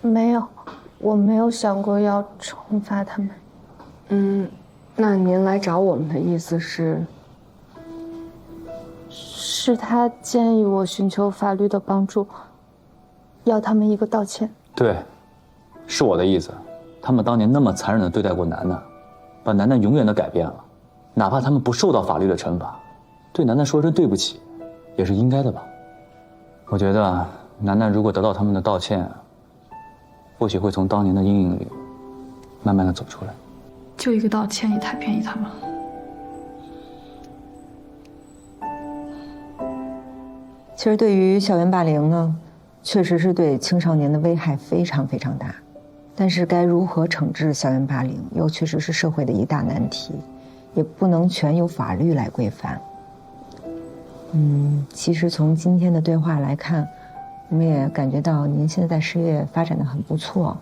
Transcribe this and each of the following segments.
没有，我没有想过要惩罚他们。那您来找我们的意思是？是他建议我寻求法律的帮助，要他们一个道歉。对，是我的意思。他们当年那么残忍地对待过楠楠，把楠楠永远地改变了，哪怕他们不受到法律的惩罚，对楠楠说声对不起，也是应该的吧。我觉得楠楠如果得到他们的道歉，或许会从当年的阴影里慢慢地走出来。就一个道歉也太便宜他们了。其实对于校园霸凌呢，确实是对青少年的危害非常非常大，但是该如何惩治校园霸凌，又确实是社会的一大难题，也不能全由法律来规范。其实从今天的对话来看，我们也感觉到您现在事业发展得很不错，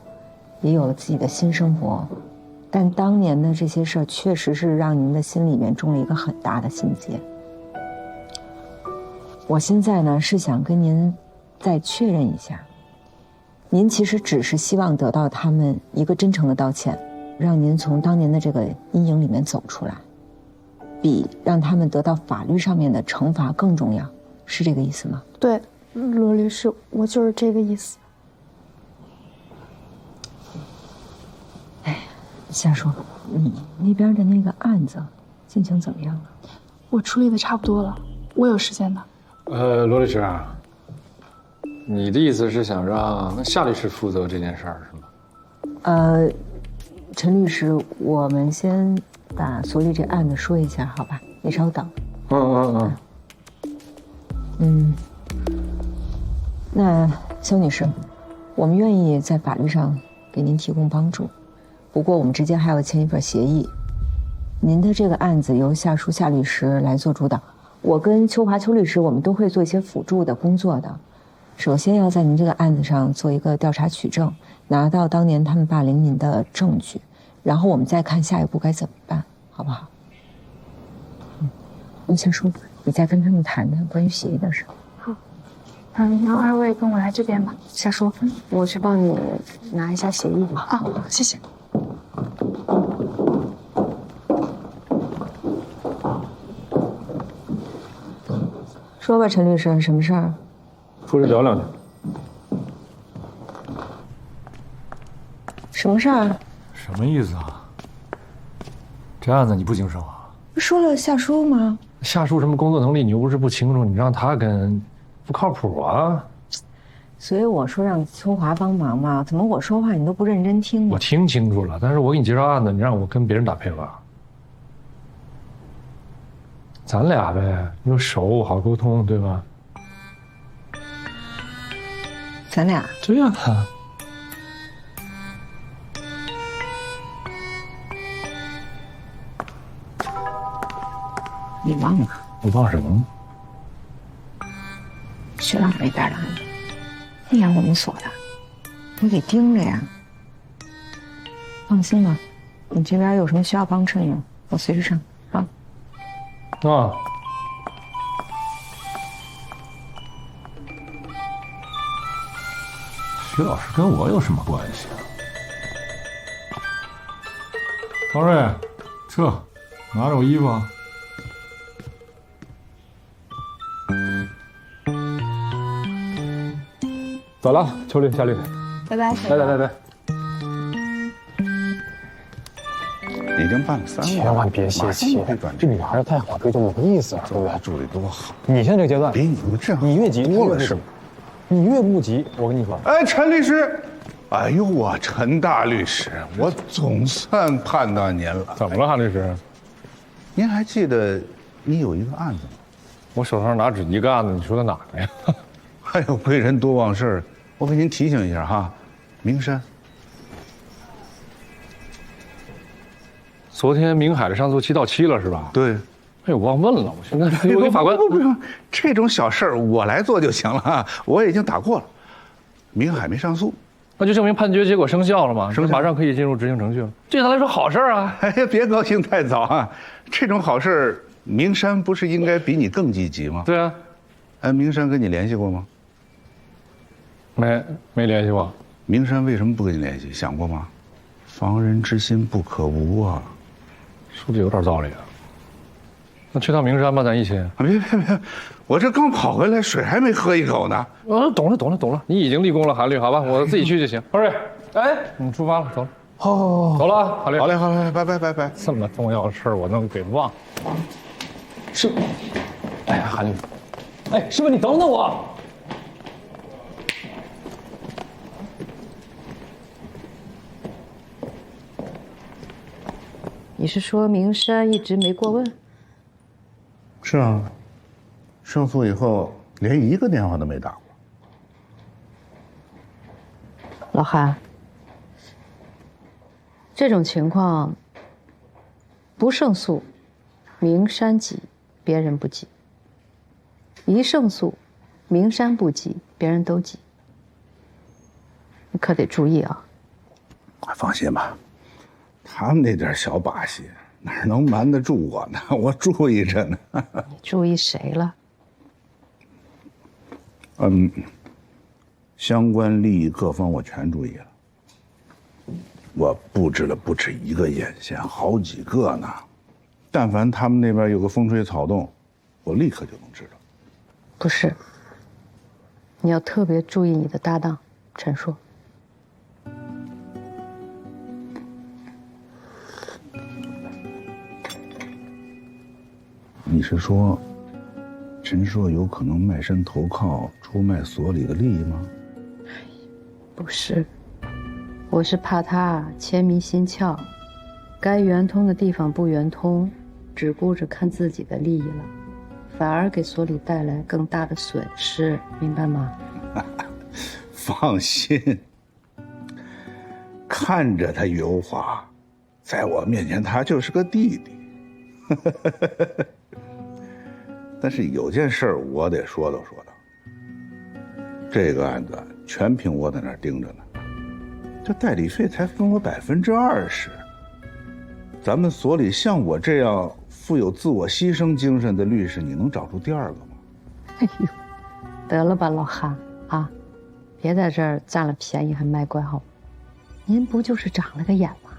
也有了自己的新生活，但当年的这些事儿确实是让您的心里面种了一个很大的心结。我现在呢是想跟您再确认一下，您其实只是希望得到他们一个真诚的道歉，让您从当年的这个阴影里面走出来，比让他们得到法律上面的惩罚更重要，是这个意思吗？对，罗律师，我就是这个意思。夏叔，你那边的那个案子进行怎么样了？我处理的差不多了，我有时间的。罗律师啊，你的意思是想让夏律师负责这件事儿是吗？陈律师，我们先把所里这案子说一下，好吧？你稍等。那肖女士，我们愿意在法律上给您提供帮助，不过我们之间还要签一份协议。您的这个案子由夏叔夏律师来做主导，我跟邱华邱律师我们都会做一些辅助的工作的。首先要在您这个案子上做一个调查取证，拿到当年他们霸凌您的证据，然后我们再看下一步该怎么办，好不好？夏叔，你再跟他们谈谈关于协议的事。好。然后二位跟我来这边吧。夏叔，我去帮你拿一下协议吧。啊，谢谢。说吧，陈律师，什么事儿？出来聊两句。什么事儿？什么意思啊？这案子你不经手啊？不说了夏叔吗？夏叔什么工作能力你又不是不清楚，你让他跟，不靠谱啊。所以我说让秋华帮忙嘛，怎么我说话你都不认真听呢？我听清楚了，但是我给你介绍案子，你让我跟别人打配合。咱俩呗，又熟，好沟通，对吧？咱俩？对呀。你忘了？我忘什么了？学长那边的案子，那样我们所的，你得盯着呀。放心吧，你这边有什么需要帮衬的，我随时上啊。啊。徐老师跟我有什么关系啊？方瑞，撤，拿着我衣服啊。走了，秋律、夏律，拜拜。来。已经办了3万，千万别泄气，这女孩太好追就没意思了，对不对？助理多好，你现在这个阶段比你们这样你越急多了是吗？你越不急，我跟你说，哎，陈律师，哎呦我陈大律师，我总算盼到您了。怎么了，韩律师？您还记得你有一个案子吗？我手上哪止一个案子，你说的哪个呀？哎呦，贵人多忘事，我给您提醒一下哈，名山。昨天明海的上诉期到期了是吧？对。哎，我忘问了，我现在我给法官。不用，这种小事儿我来做就行了，我已经打过了，明海没上诉，那就证明判决结果生效了嘛，生效马上可以进入执行程序了。对他来说好事啊！哎呀，别高兴太早啊，这种好事，明山不是应该比你更积极吗？对啊。哎，明山跟你联系过吗？没联系过。明山为什么不跟你联系？想过吗？防人之心不可无啊。说的有点道理啊。那去趟名山吧，咱一起。别，我这刚跑回来，水还没喝一口呢。懂了，你已经立功了，韩律，好吧，我自己去就行。二位，哎，我们出发了，走了。走了啊，韩律。好嘞，拜。这么重要的事儿，我能给忘了？师，哎呀，韩律，哎，师傅，你等等我。你是说明山一直没过问？是啊，胜诉以后连一个电话都没打过。老韩，这种情况不胜诉，明山急，别人不急；一胜诉，明山不急，别人都急。你可得注意啊！放心吧，他们那点小把戏哪能瞒得住我呢？我注意着呢。你注意谁了？相关利益各方我全注意了。我布置了不止一个眼线，好几个呢。但凡他们那边有个风吹草动，我立刻就能知道。不是，你要特别注意你的搭档陈硕。你是说，陈硕有可能卖身投靠，出卖所里的利益吗？不是，我是怕他财迷心窍，该圆通的地方不圆通，只顾着看自己的利益了，反而给所里带来更大的损失，明白吗？放心，看着他油滑，在我面前他就是个弟弟。但是有件事我得说道，这个案子全凭我在那儿盯着呢，这代理费才分我20%，咱们所里像我这样富有自我牺牲精神的律师，你能找出第二个吗？哎呦，得了吧，老韩啊，别在这儿占了便宜还卖乖好吗？您不就是长了个眼吗？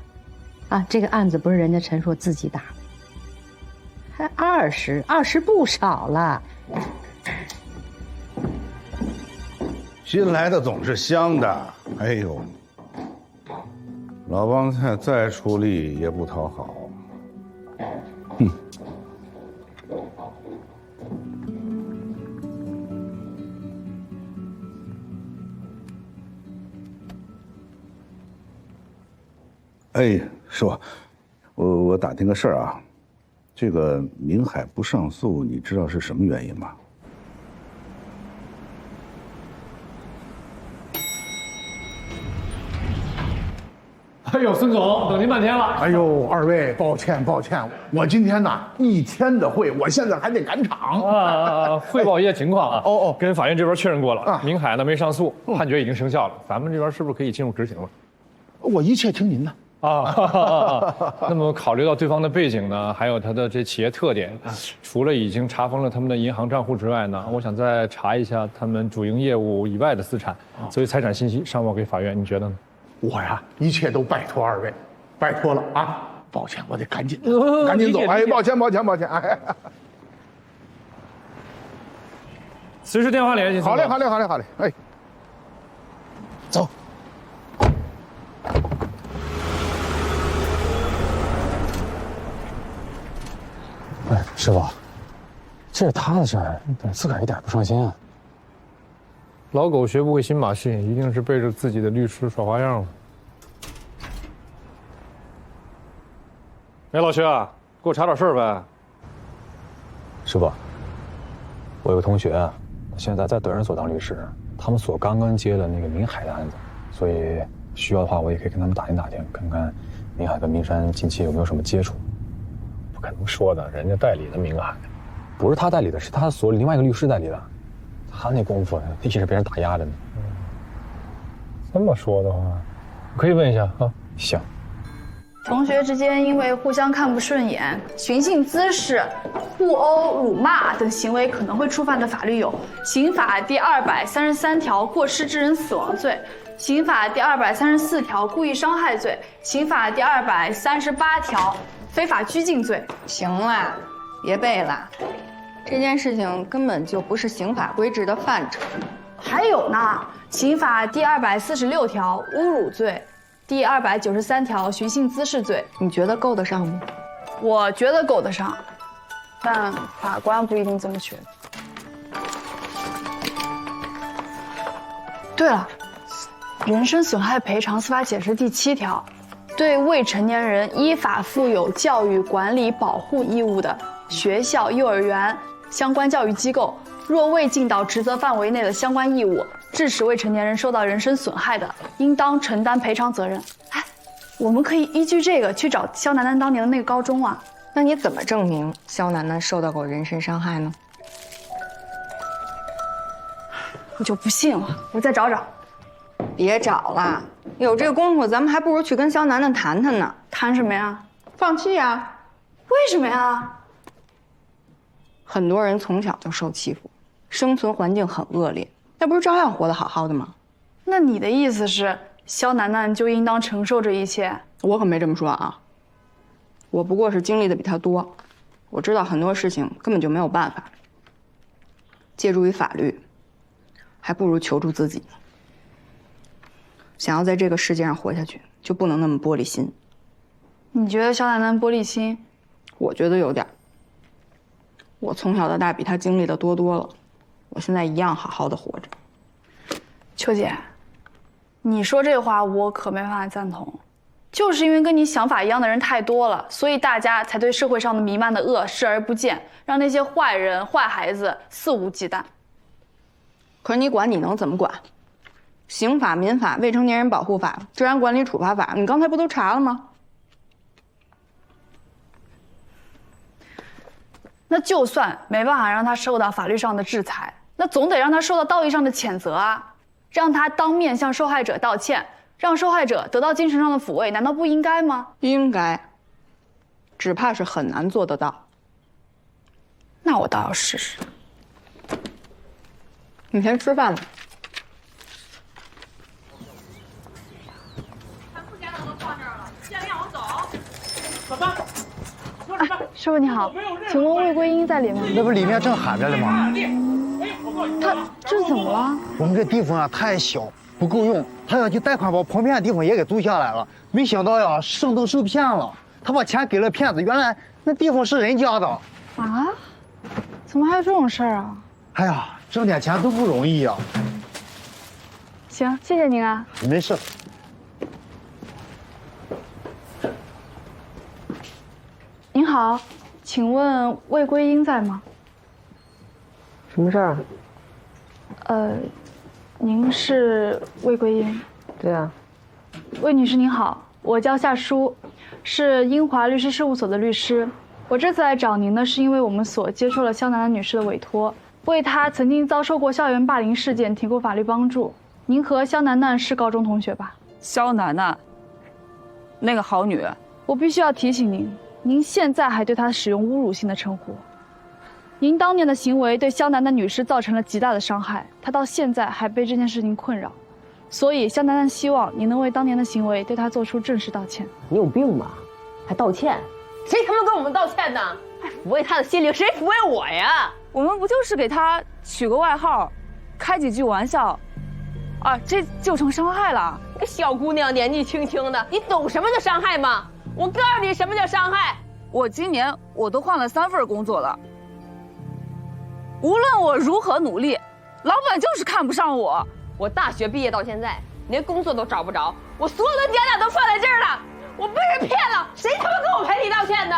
啊，这个案子不是人家陈硕自己打的。还20不少了。新来的总是香的。哎呦，老帮菜再出力也不讨好。哎，师傅，我打听个事儿啊。这个明海不上诉，你知道是什么原因吗？哎呦，孙总，等您半天了。哎呦，二位，抱歉，我今天呢1天的会，我现在还得赶场。汇报一下情况啊。哦，跟法院这边确认过了，明海呢没上诉，判决已经生效了，咱们这边是不是可以进入执行了？我一切听您的。那么考虑到对方的背景呢，还有他的这企业特点，除了已经查封了他们的银行账户之外呢，我想再查一下他们主营业务以外的资产，所以财产信息上报给法院，你觉得呢？我呀，一切都拜托二位，拜托了啊！抱歉，我得赶紧走。哎，抱歉。哎，随时电话联系。好嘞。哎，走。哎，师傅，这是他的事儿，自个儿一点不上心啊。老狗学不会新把戏，一定是背着自己的律师耍花样了。哎，老薛，给我查点事儿呗。师傅，我有个同学啊，现在在德仁所当律师，他们所刚刚接了那个明海的案子，所以需要的话，我也可以跟他们打听，看看明海跟明山近期有没有什么接触。不可能说的，人家代理的明海，不是他代理的，是他所里另外一个律师代理的。他那功夫一直被人打压着呢。这么说的话，可以问一下啊。行。同学之间因为互相看不顺眼、寻衅滋事、互殴、辱骂等行为可能会触犯的法律有《刑法》第233条过失致人死亡罪、刑法第234条故意伤害罪，刑法第238条非法拘禁罪。行了，别背了，这件事情根本就不是刑法规制的范畴。还有呢，刑法第246条侮辱罪，第293条寻衅滋事罪。你觉得够得上吗？我觉得够得上，但法官不一定这么觉得。对了，人身损害赔偿司法解释第7条，对未成年人依法负有教育、管理、保护义务的学校、幼儿园相关教育机构，若未尽到职责范围内的相关义务，致使未成年人受到人身损害的，应当承担赔偿责任。哎，我们可以依据这个去找肖楠楠当年的那个高中啊。那你怎么证明肖楠楠受到过人身伤害呢？我就不信了，我再找找。别找了，有这个功夫，咱们还不如去跟肖楠楠谈谈呢。谈什么呀？放弃啊？为什么呀？很多人从小就受欺负，生存环境很恶劣，那不是照样活得好好的吗？那你的意思是，肖楠楠就应当承受这一切？我可没这么说啊。我不过是经历的比他多，我知道很多事情根本就没有办法。借助于法律，还不如求助自己。想要在这个世界上活下去，就不能那么玻璃心。你觉得肖楠楠玻璃心？我觉得有点。我从小到大比他经历的多多了，我现在一样好好的活着。秋姐，你说这话我可没办法赞同。就是因为跟你想法一样的人太多了，所以大家才对社会上的弥漫的恶视而不见，让那些坏人、坏孩子肆无忌惮。可是你管你能怎么管？刑法、民法、未成年人保护法、治安管理处罚法，你刚才不都查了吗？那就算没办法让他受到法律上的制裁，那总得让他受到道义上的谴责啊，让他当面向受害者道歉，让受害者得到精神上的抚慰，难道不应该吗？应该，只怕是很难做得到。那我倒要试试。你先吃饭吧。师傅你好，请问魏桂英在里面？那不里面正喊着呢吗？他这怎么了？我们这地方啊太小，不够用，他要去贷款把旁边的地方也给租下来了。没想到呀，上当受骗了，他把钱给了骗子，原来那地方是人家的。啊？怎么还有这种事儿啊？哎呀，挣点钱都不容易呀。行，谢谢您啊。没事。您好，请问魏桂英在吗？什么事儿啊？您是魏桂英？对啊。魏女士您好，我叫夏舒，是英华律师事务所的律师。我这次来找您呢，是因为我们所接受了肖楠楠女士的委托，为她曾经遭受过校园霸凌事件提供法律帮助。您和肖楠楠是高中同学吧？肖楠楠，那个好女，我必须要提醒您，您现在还对她使用侮辱性的称呼。您当年的行为对肖楠楠女士造成了极大的伤害，她到现在还被这件事情困扰，所以肖楠楠希望你能为当年的行为对她做出正式道歉。你有病吧？还道歉？谁他妈跟我们道歉呢？还抚慰她的心灵，谁抚慰我呀？我们不就是给她取个外号，开几句玩笑，啊，这就成伤害了？那小姑娘年纪轻轻的，你懂什么叫伤害吗？我告诉你什么叫伤害。我今年我都换了3份工作了。无论我如何努力，老板就是看不上我。我大学毕业到现在，连工作都找不着，我所有的爹俩都放在这儿了，我被人骗了，谁他妈跟我赔礼道歉呢？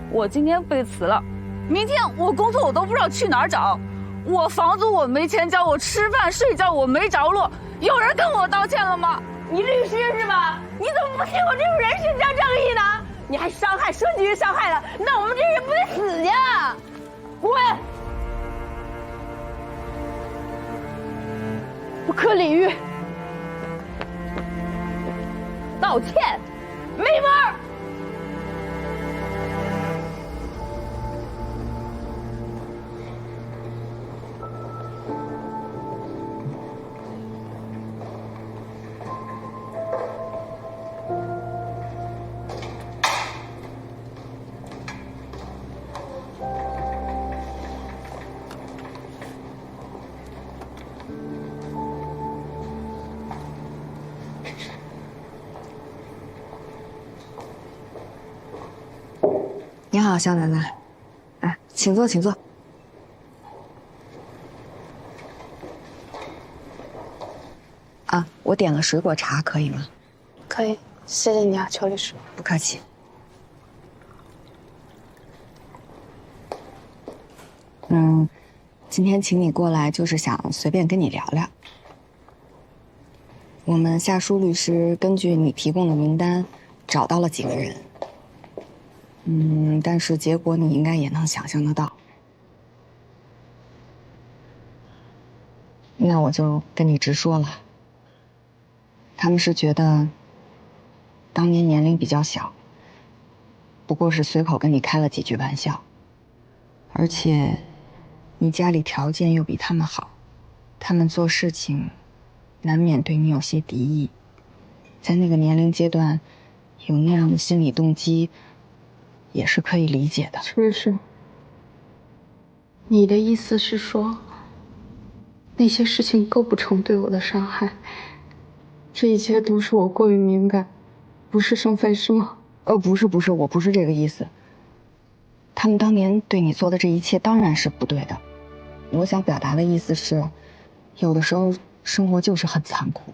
我今天被辞了，明天我工作我都不知道去哪儿找，我房租我没钱交，我吃饭睡觉我没着落，有人跟我道歉了吗？你律师是吧？你怎么不听我这种人性加正义呢？你还伤害，说你是伤害了，那我们这人不得死去？滚！不可理喻！道歉，没门儿！你好，肖楠楠。哎，请坐，请坐。啊，我点了水果茶，可以吗？可以，谢谢你啊，邱律师。不客气。今天请你过来，就是想随便跟你聊聊。我们夏舒律师根据你提供的名单，找到了几个人。但是结果你应该也能想象得到。那我就跟你直说了。他们是觉得，当年年龄比较小，不过是随口跟你开了几句玩笑，而且你家里条件又比他们好，他们做事情难免对你有些敌意，在那个年龄阶段有那样的心理动机也是可以理解的。邱律师，你的意思是说，那些事情构不成对我的伤害，这一切都是我过于敏感，不是生非是吗？不是，我不是这个意思。他们当年对你做的这一切当然是不对的。我想表达的意思是，有的时候生活就是很残酷。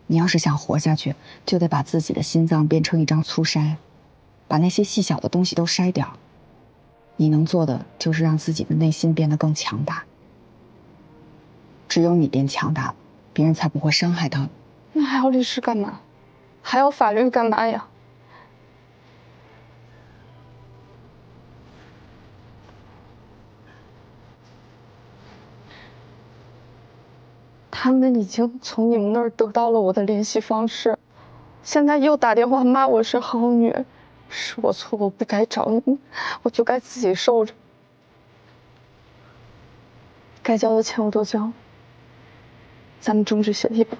你要是想活下去，就得把自己的心脏变成一张粗筛，把那些细小的东西都筛掉。你能做的就是让自己的内心变得更强大。只有你变强大了，别人才不会伤害到你。那还要律师干嘛？还要法律干嘛呀？他们已经从你们那儿得到了我的联系方式，现在又打电话骂我是好女，是我错，我不该找你，我就该自己受着。该交的钱我都交了，咱们终止协议吧。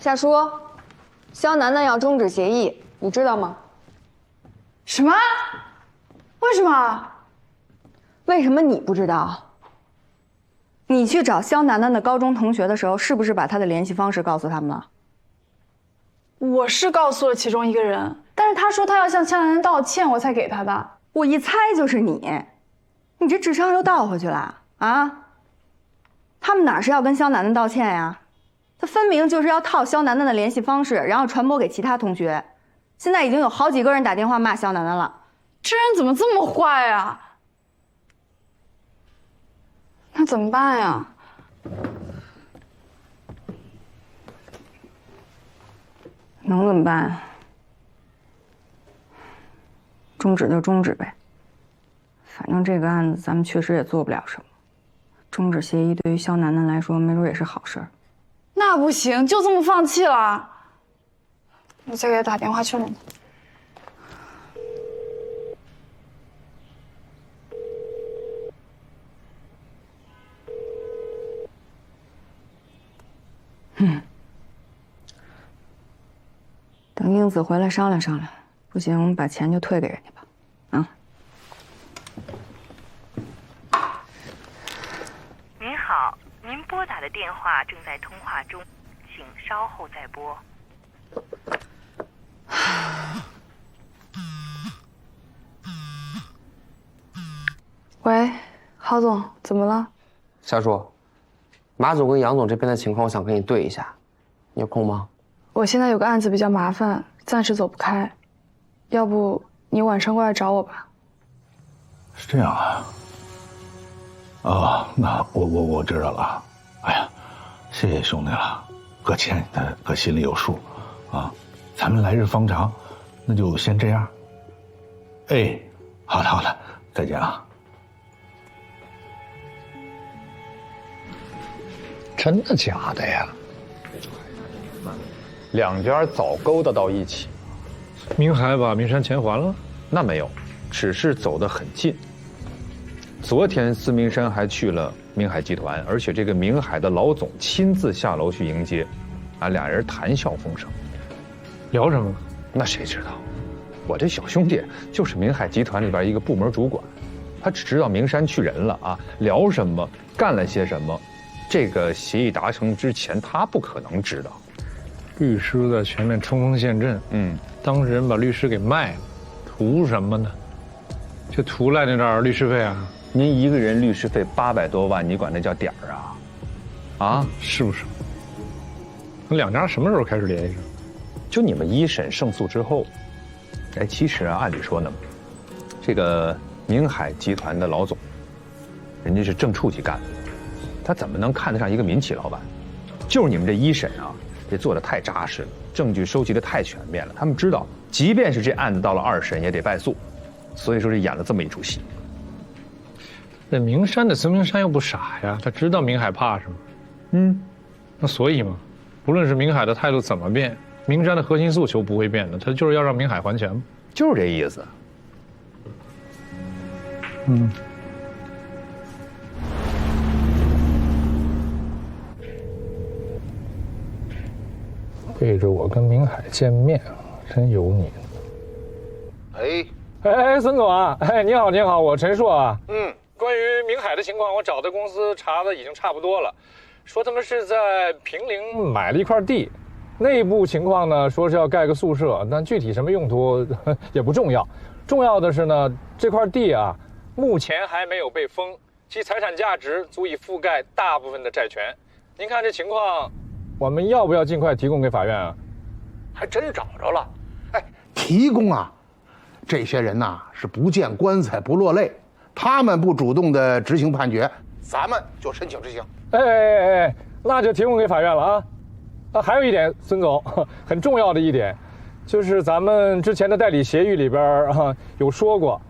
夏舒，肖楠楠要终止协议，你知道吗？什么？为什么？为什么你不知道？你去找肖楠楠的高中同学的时候，是不是把她的联系方式告诉他们了？我是告诉了其中一个人，但是他说他要向肖楠楠道歉，我才给他的。我一猜就是你，你这智商又倒回去了啊！他们哪是要跟肖楠楠道歉呀？他分明就是要套肖楠楠的联系方式，然后传播给其他同学。现在已经有好几个人打电话骂肖楠楠了。这人怎么这么坏呀？那怎么办呀？能怎么办啊？终止就终止呗。反正这个案子咱们确实也做不了什么。终止协议对于肖楠楠来说，没准也是好事儿。那不行，就这么放弃了？你再给他打电话劝劝他。等英子回来商量商量，不行我们把钱就退给人家吧。您好，您拨打的电话正在通话中，请稍后再拨。喂，郝总，怎么了？夏舒，马总跟杨总这边的情况，我想跟你对一下，你有空吗？我现在有个案子比较麻烦，暂时走不开，要不你晚上过来找我吧。是这样啊。那我知道了。哎呀，谢谢兄弟了，哥欠你的，哥心里有数啊。咱们来日方长，那就先这样。哎，好的好的，再见啊。真的假的呀？两家早勾搭到一起，明海把明山钱还了？那没有，只是走得很近。昨天司明山还去了明海集团，而且这个明海的老总亲自下楼去迎接，俩人谈笑风生。聊什么？那谁知道？我这小兄弟就是明海集团里边一个部门主管，他只知道名山去人了啊，聊什么，干了些什么，这个协议达成之前他不可能知道。律师在前面冲锋陷阵，当事人把律师给卖了，图什么呢？就图赖那点律师费啊？您一个人律师费800多万，你管那叫点儿啊？啊，是不是？那两家什么时候开始联系上？就你们一审胜诉之后。哎，其实啊，按理说呢，这个明海集团的老总，人家是正处级干的，他怎么能看得上一个民企老板？就是你们这一审啊，这做的太扎实了，证据收集的太全面了。他们知道，即便是这案子到了2审也得败诉，所以说是演了这么一出戏。那明山的孙明山又不傻呀，他知道明海怕什么。那所以嘛，不论是明海的态度怎么变，明山的核心诉求不会变的，他就是要让明海还钱，就是这意思。背着我跟明海见面，真有你。哎，孙总啊，哎，你好，我陈硕啊。关于明海的情况，我找的公司查的已经差不多了，说他们是在平陵买了一块地。内部情况呢，说是要盖个宿舍，但具体什么用途也不重要。重要的是呢，这块地啊，目前还没有被封，其财产价值足以覆盖大部分的债权。您看这情况，我们要不要尽快提供给法院啊？还真找着了。哎，提供啊，这些人呐是不见棺材不落泪，他们不主动的执行判决，咱们就申请执行。哎，那就提供给法院了啊。还有一点，孙总，很重要的一点，就是咱们之前的代理协议里边有说过，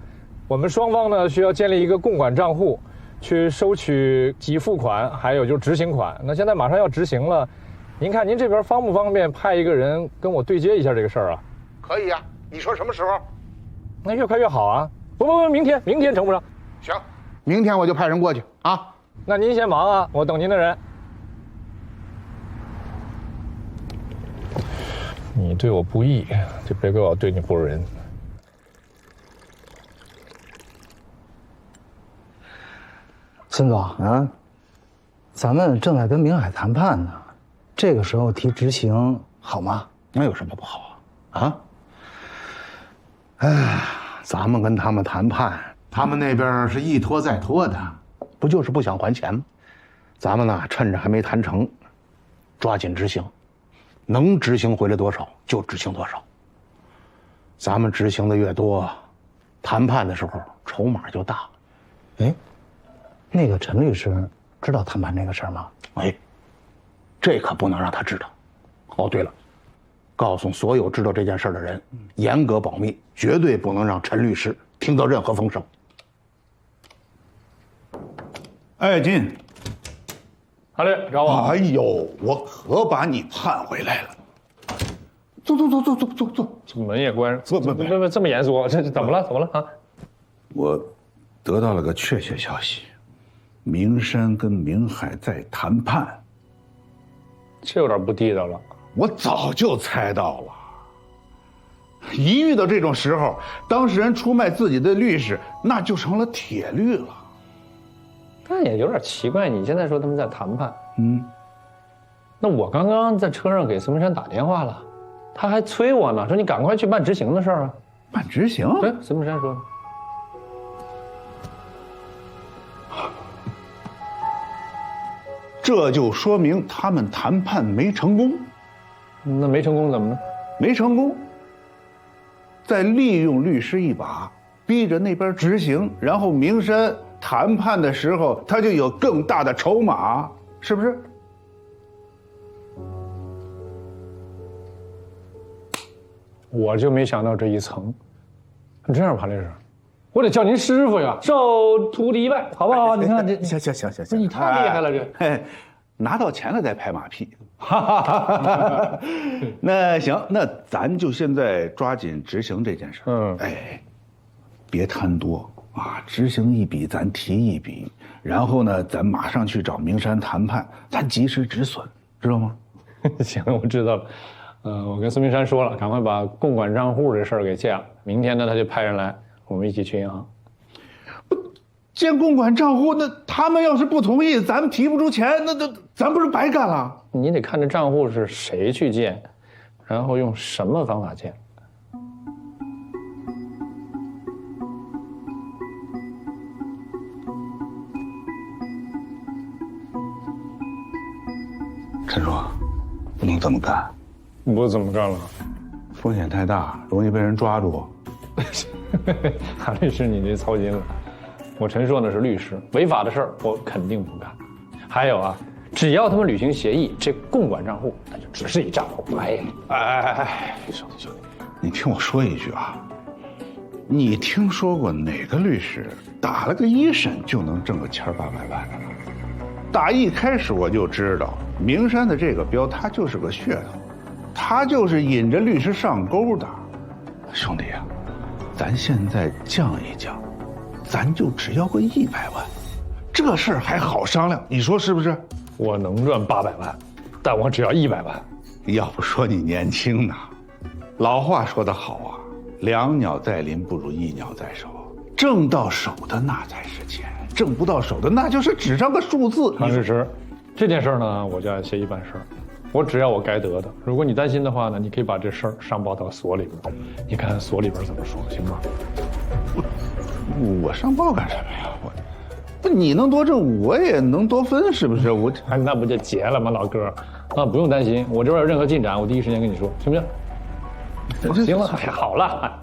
我们双方呢需要建立一个共管账户，去收取给付款，还有就是执行款。那现在马上要执行了，您看您这边方不方便派一个人跟我对接一下这个事儿啊？可以啊，你说什么时候？那越快越好啊！不，明天成不成？行，明天我就派人过去啊。那您先忙啊，我等您的人。你对我不义，就别怪我对你不如人。孙总啊，咱们正在跟明海谈判呢，这个时候提执行好吗？那有什么不好啊？哎，咱们跟他们谈判，他们那边是一拖再拖的，不就是不想还钱吗？咱们呢，趁着还没谈成，抓紧执行。能执行回来多少就执行多少。咱们执行的越多，谈判的时候筹码就大。哎，那个陈律师知道谈判这个事儿吗？哎，这可不能让他知道。哦，对了，告诉所有知道这件事的人，严格保密，绝对不能让陈律师听到任何风声。哎，金。好嘞，找我。哎呦，我可把你盼回来了。坐。这门也关上。不，这么严肃，这怎么了啊？我得到了个确切消息，明山跟明海在谈判。这有点不地道了。我早就猜到了。一遇到这种时候，当事人出卖自己的律师，那就成了铁律了。但也有点奇怪，你现在说他们在谈判，那我刚刚在车上给孙明山打电话了，他还催我呢，说你赶快去办执行的事儿啊。办执行？对，孙明山说的。这就说明他们谈判没成功。那没成功怎么了？没成功，再利用律师一把，逼着那边执行，然后明山谈判的时候，他就有更大的筹码，是不是？我就没想到这一层。这样，潘律师，我得叫您师傅呀，受徒弟一拜，好不好？你看这，行，你太厉害了，这。拿到钱了再拍马屁。那行，那咱就现在抓紧执行这件事。别贪多啊，执行一笔咱提一笔，然后呢，咱马上去找明山谈判，咱及时止损，知道吗？行，我知道了。我跟孙明山说了，赶快把共管账户这事儿给建了。明天呢，他就派人来，我们一起去银行。建共管账户，那他们要是不同意，咱们提不出钱，那咱不是白干了？你得看这账户是谁去建，然后用什么方法建。陈叔，不能这么干。不怎么干了？风险太大，容易被人抓住。韩律师，你这操心了。我陈硕呢是律师，违法的事儿我肯定不干。还有啊，只要他们履行协议，这共管账户那就只是一账户。哎，兄弟，你听我说一句啊，你听说过哪个律师打了个一审就能挣个千800万的呢？打一开始我就知道，明山的这个标他就是个噱头，他就是引着律师上钩的。兄弟啊，咱现在降一降。咱就只要个100万，这事儿还好商量，你说是不是？我能赚800万，但我只要100万。要不说你年轻呢，老话说得好啊，两鸟在林不如一鸟在手，挣到手的那才是钱，挣不到手的那就是纸上的数字。韩律师，这件事呢，我就按协议办事儿，我只要我该得的。如果你担心的话呢，你可以把这事儿上报到所里边，你看所里边怎么说，行吗？我上报干什么呀？不，你能多挣，我也能多分，是不是？那不就结了吗，老哥？啊，不用担心，我这边有任何进展，我第一时间跟你说，行不行？行了，好了。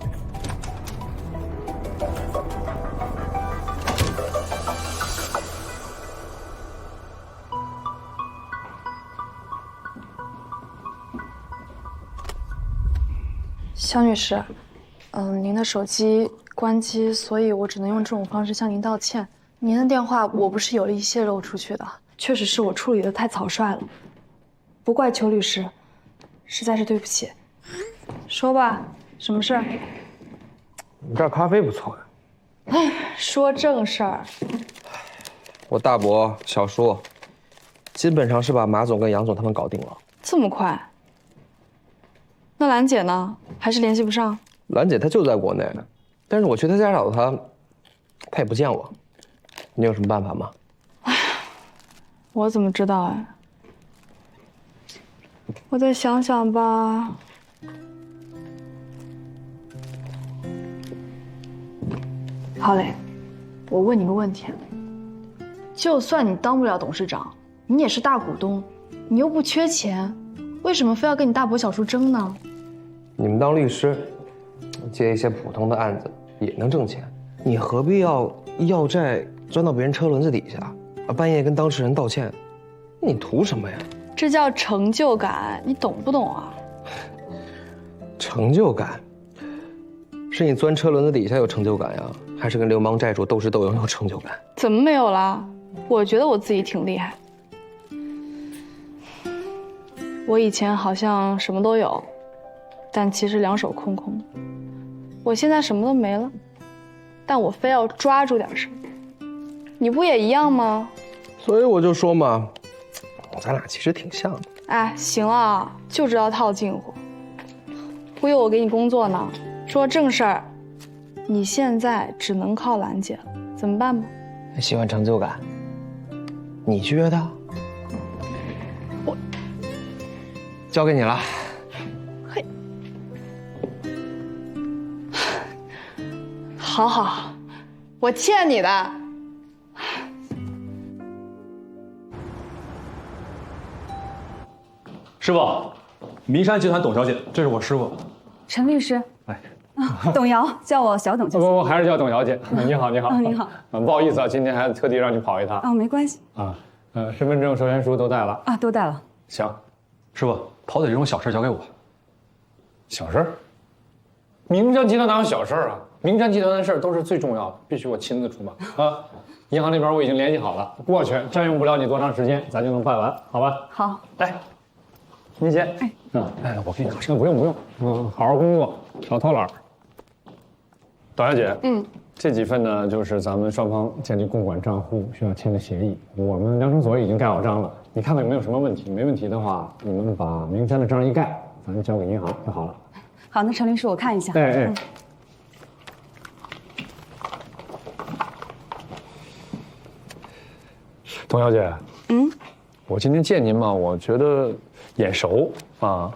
肖女士，您的手机关机，所以我只能用这种方式向您道歉。您的电话我不是有意泄露出去的，确实是我处理的太草率了，不怪邱律师，实在是对不起。说吧，什么事儿？你这咖啡不错呀。哎，说正事儿。我大伯小叔，基本上是把马总跟杨总他们搞定了。这么快？那兰姐呢？还是联系不上？兰姐她就在国内，但是我去她家找她，她也不见我。你有什么办法吗？我怎么知道哎？我再想想吧。郝磊，我问你个问题：就算你当不了董事长，你也是大股东，你又不缺钱，为什么非要跟你大伯小叔争呢？你们当律师，接一些普通的案子也能挣钱，你何必要债钻到别人车轮子底下，半夜跟当事人道歉？你图什么呀？这叫成就感，你懂不懂啊？成就感？是你钻车轮子底下有成就感呀，还是跟流氓债主斗智斗勇有成就感？怎么没有啦？我觉得我自己挺厉害。我以前好像什么都有，但其实两手空空。我现在什么都没了，但我非要抓住点什么。你不也一样吗？所以我就说嘛，咱俩其实挺像的。哎，行了，就知道套近乎，忽悠我给你工作呢。说正事儿，你现在只能靠兰姐了，怎么办吧？喜欢成就感，你觉得？我交给你了。嘿，好好，我欠你的。师傅，明山集团董小姐，这是我师傅。陈律师，哎，董瑶，叫我小董就行。不，还是叫董小姐。你好，你好。你好。不好意思啊，今天还特地让你跑一趟。没关系。身份证、授权书都带了。都带了。行，师傅，跑腿这种小事交给我。小事？明山集团哪有小事啊？明山集团的事都是最重要的，必须我亲自出马啊！银行那边我已经联系好了，过去占用不了你多长时间，咱就能办完，好吧？好。来。您先，我给你拿车。不用，好好工作，少偷懒。董小姐，这几份呢，就是咱们双方建立共管账户需要签的协议，我们量身所已经盖好章了，你看看有没有什么问题？没问题的话，你们把明山的章一盖，反正交给银行就好了。好，那陈律师我看一下。哎。董小姐，我今天见您嘛，我觉得眼熟啊。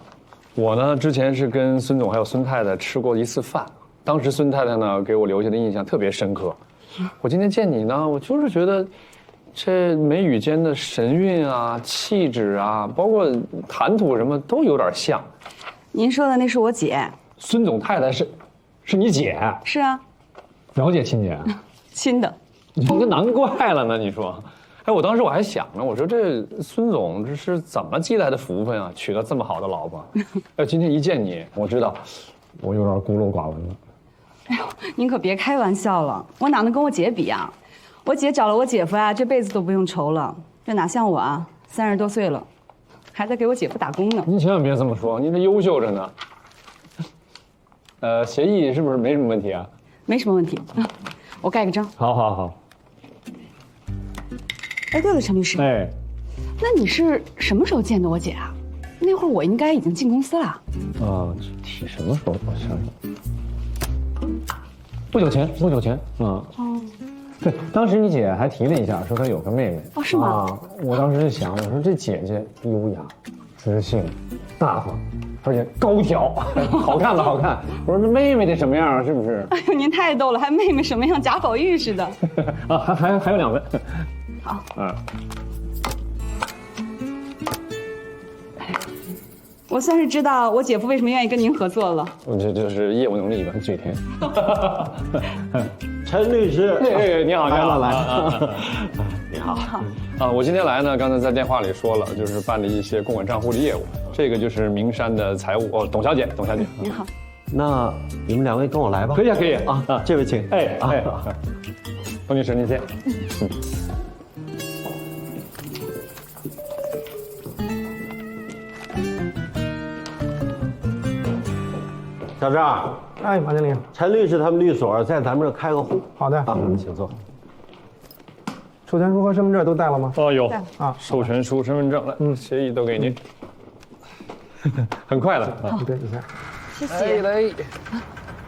我呢之前是跟孙总还有孙太太吃过一次饭，当时孙太太呢给我留下的印象特别深刻。我今天见你呢，我就是觉得这眉宇间的神韵啊、气质啊，包括谈吐什么都有点像。您说的那是我姐。孙总太太是你姐？是啊。表姐亲姐？亲的。那难怪了呢，你说。哎，我当时我还想呢，我说这孙总这是怎么积来的福分啊，娶了这么好的老婆。哎，今天一见你，我知道我有点孤陋寡闻了。哎呦，您可别开玩笑了，我哪能跟我姐比啊？我姐找了我姐夫啊，这辈子都不用愁了。这哪像我啊，30多岁了，还在给我姐夫打工呢。您千万别这么说，您这优秀着呢。协议是不是没什么问题啊？没什么问题，我盖个章。好好好。哎，对了，陈律师，哎，那你是什么时候见的我姐啊？那会儿我应该已经进公司了。啊，具体什么时候？我想想，不久前，哦，对，当时你姐还提了一下，说她有个妹妹。哦，是吗？啊，我当时就想，我说这姐姐优雅、知性、大方，而且高挑，好看吧？好看。我说这妹妹得什么样？是不是？哎呦，您太逗了，还妹妹什么样？贾宝玉似的。啊，还有2份。好。我算是知道我姐夫为什么愿意跟您合作了。我这就是业务能力吧，最甜。陈律师，你好，来了。你好。啊，我今天来呢，刚才在电话里说了，就是办理一些公款账户的业务。这个就是名山的财务董小姐。您好。那你们2位跟我来吧。可以啊，这位请。董女士您先。小赵，哎，马经理，陈律师他们律所在咱们这开个户。好的，啊，请坐。授权书和身份证都带了吗？哦，有啊，授权书、身份证来，协议都给您，很快的。对，你看，谢谢。来，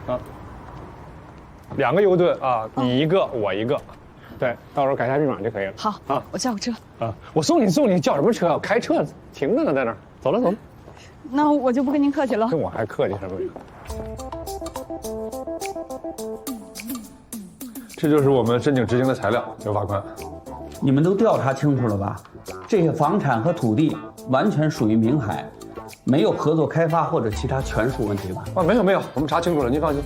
啊，2个邮盾啊，你一个，我一个，对，到时候改下密码就可以了。好啊，我叫个车。啊，我送你，叫什么车？我开车停着呢，在那儿。走了。那我就不跟您客气了。跟我还客气什么？这就是我们申请执行的材料，刘法官。你们都调查清楚了吧？这些房产和土地完全属于明海，没有合作开发或者其他权属问题吧？啊，没有，我们查清楚了，您放心。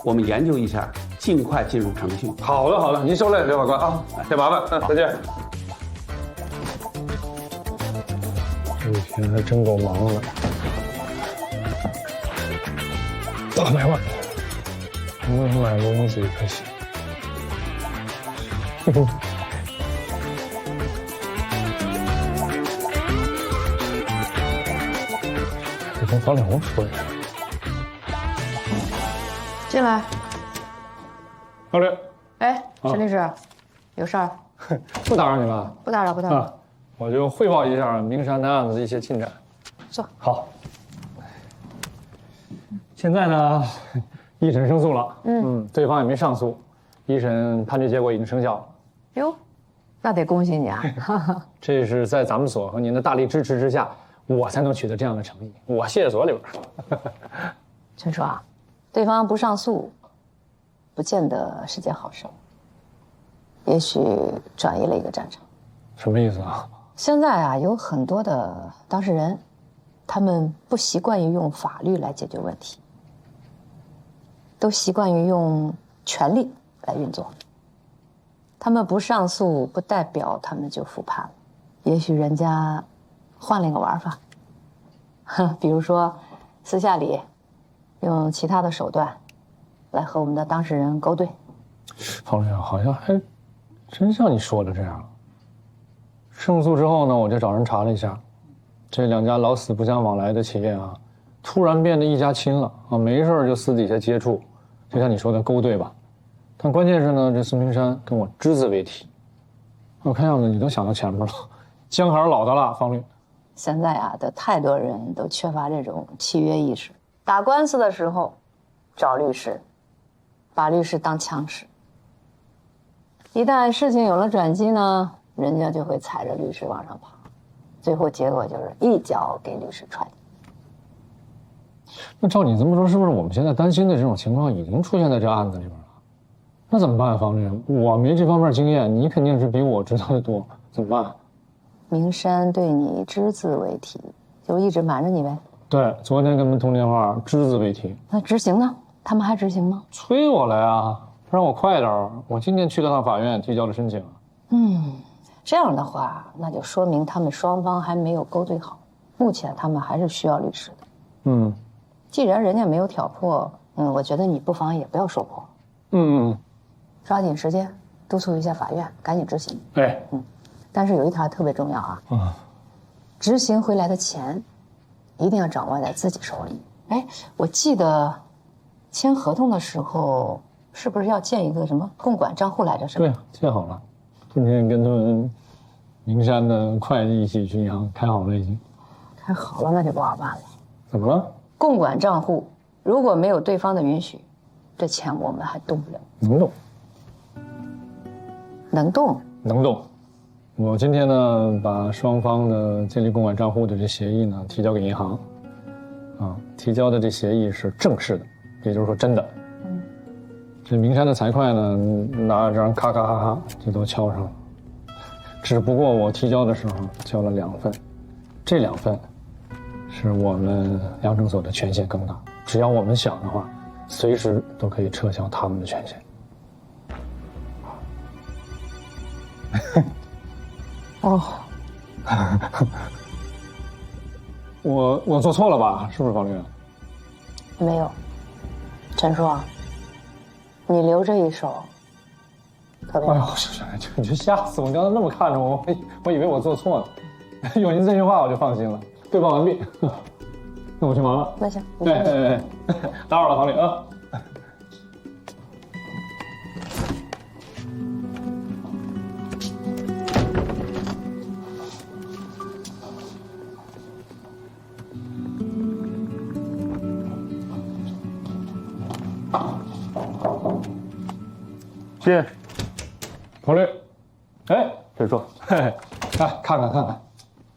我们研究一下，尽快进入程序。好的，您受累，刘法官啊，别麻烦，再见。这一天还真够忙的，800万，能买笼子可惜。这跟房两红说一下。进来。好嘞。哎，陈律师，有事儿？不打扰你了。不打扰。啊，我就汇报一下明山的案子的一些进展。坐。好。现在呢，一审胜诉了。对方也没上诉，一审判决结果已经生效了。哟，那得恭喜你啊！这是在咱们所和您的大力支持之下，我才能取得这样的成绩。我谢谢所里边。陈叔啊，对方不上诉，不见得是件好事。也许转移了一个战场。什么意思啊？现在啊，有很多的当事人，他们不习惯于用法律来解决问题，都习惯于用权力来运作。他们不上诉，不代表他们就复盘了。也许人家换了一个玩法，比如说私下里用其他的手段来和我们的当事人勾兑。方律师，好像还真像你说的这样。胜诉之后呢，我就找人查了一下，这2家老死不相往来的企业啊，突然变得一家亲了啊，没事就私底下接触，就像你说的勾兑吧。但关键是呢，这孙明山跟我只字未提。我看样子你都想到前面了，姜还是老的辣，方律。现在啊的太多人都缺乏这种契约意识，打官司的时候找律师，把律师当枪使。一旦事情有了转机呢，人家就会踩着律师往上爬，最后结果就是一脚给律师踹地。那照你这么说，是不是我们现在担心的这种情况已经出现在这案子里边了？那怎么办啊，方律师？我没这方面经验，你肯定是比我知道的多，怎么办？明山对你只字未提，就一直瞒着你呗。对，昨天跟他们通电话，只字未提。那执行呢？他们还执行吗？催我了呀，让我快点儿。我今天去了趟法院，提交了申请。这样的话，那就说明他们双方还没有勾兑好，目前他们还是需要律师的。既然人家没有挑破，我觉得你不妨也不要说破。抓紧时间督促一下法院，赶紧执行。哎，但是有一条特别重要啊，执行回来的钱一定要掌握在自己手里。哎，我记得签合同的时候是不是要建一个什么共管账户来着？是吧？对，建好了。今天跟他们名山的会计一起去银行开好了，已经开好了，那就不好办了。怎么了？共管账户如果没有对方的允许，这钱我们还动不了。能动。能动。能动。我今天呢，把双方的建立共管账户的这协议呢提交给银行，提交的这协议是正式的，也就是说真的。这名山的财会呢，拿着章咔咔咔咔就都敲上了。只不过我提交的时候交了2份，这2份是我们粮政所的权限更大，只要我们想的话，随时都可以撤销他们的权限。我做错了吧？是不是方律师？没有，陈叔，你留着一手，特别好。你就吓死我！你刚才那么看着我，我以为我做错了。有您这句话我就放心了。汇报完毕，那我去忙了。那行，哎，打扰了，方律啊。谢谢，彭律。哎，陈叔，来看看，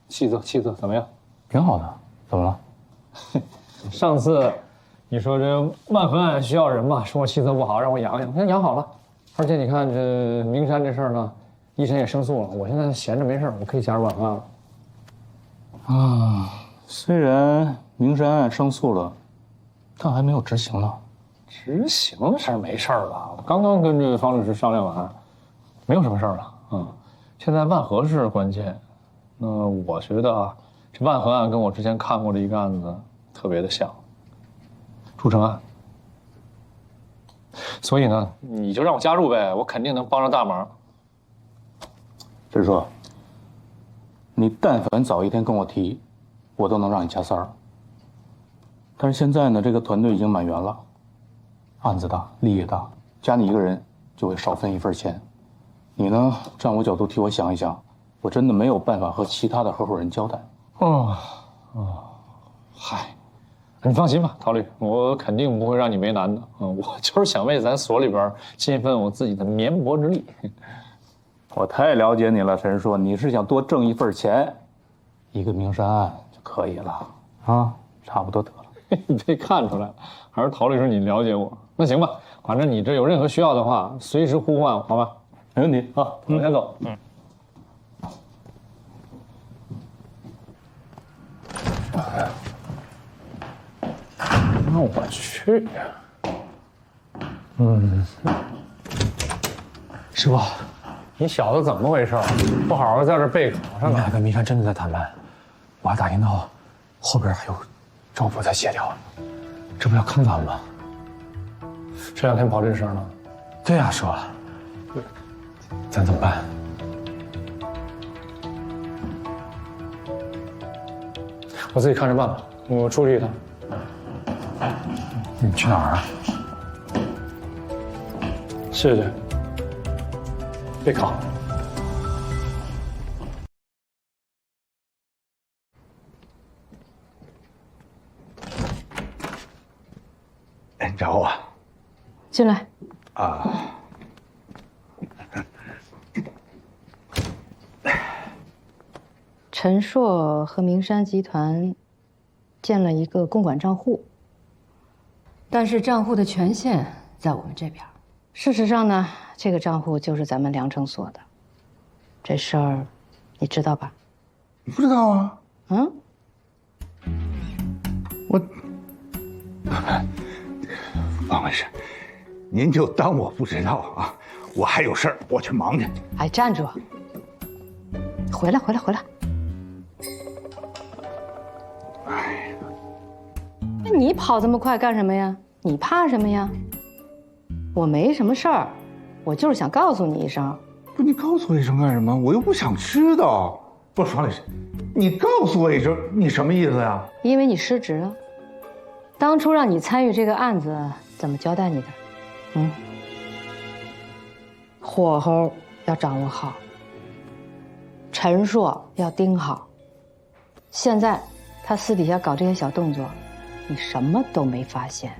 气色怎么样？挺好的，怎么了？上次你说这万和案需要人嘛，说我气色不好，让我养养，我现在养好了。而且你看这名山这事儿呢，医生也申诉了，我现在闲着没事，我可以加入万和案了。虽然名山案胜诉了，但还没有执行呢。执行的事儿没事儿了，我刚刚跟这个方律师商量完，没有什么事儿了。现在万和是关键。那我觉得啊，这万和案跟我之前看过的一个案子特别的像，筑城案。所以呢，你就让我加入呗，我肯定能帮上大忙。陈叔，你但凡早一天跟我提，我都能让你加3儿。但是现在呢，这个团队已经满员了。案子大，利益大，加你一个人就会少分1份钱。你呢，站我角度替我想一想，我真的没有办法和其他的合伙人交代。嗨，你放心吧，陶律，我肯定不会让你为难的。我就是想为咱所里边尽一份我自己的绵薄之力。我太了解你了，陈叔，你是想多挣1份钱，一个名山案就可以了啊，差不多得了。你被看出来了，还是陶律师你了解我。那行吧，反正你这有任何需要的话，随时呼唤我，好吧？没问题啊，我先走。那我去。师傅，你小子怎么回事？不好好在这备考上？你俩跟明山真的在谈判，我还打听到后边还有政府在协调，这不要坑咱们吗？这2天跑这事儿了？对呀，师傅，咱怎么办？我自己看着办吧，我出去一趟。你去哪儿啊？谢谢。备考。哎，你找我？进来。啊。陈硕和明山集团建了一个公管账户，但是账户的权限在我们这边。事实上呢，这个账户就是咱们良城所的。这事儿你知道吧？不知道啊。嗯。方律师，您就当我不知道啊。我还有事儿，我去忙去。哎，站住！回来。哎，那你跑这么快干什么呀？你怕什么呀？我没什么事儿，我就是想告诉你一声。不，你告诉我一声干什么？我又不想知道。不是方律师，你告诉我一声，你什么意思呀？因为你失职了。当初让你参与这个案子，怎么交代你的？火候要掌握好，陈硕要盯好。现在他私底下搞这些小动作，你什么都没发现。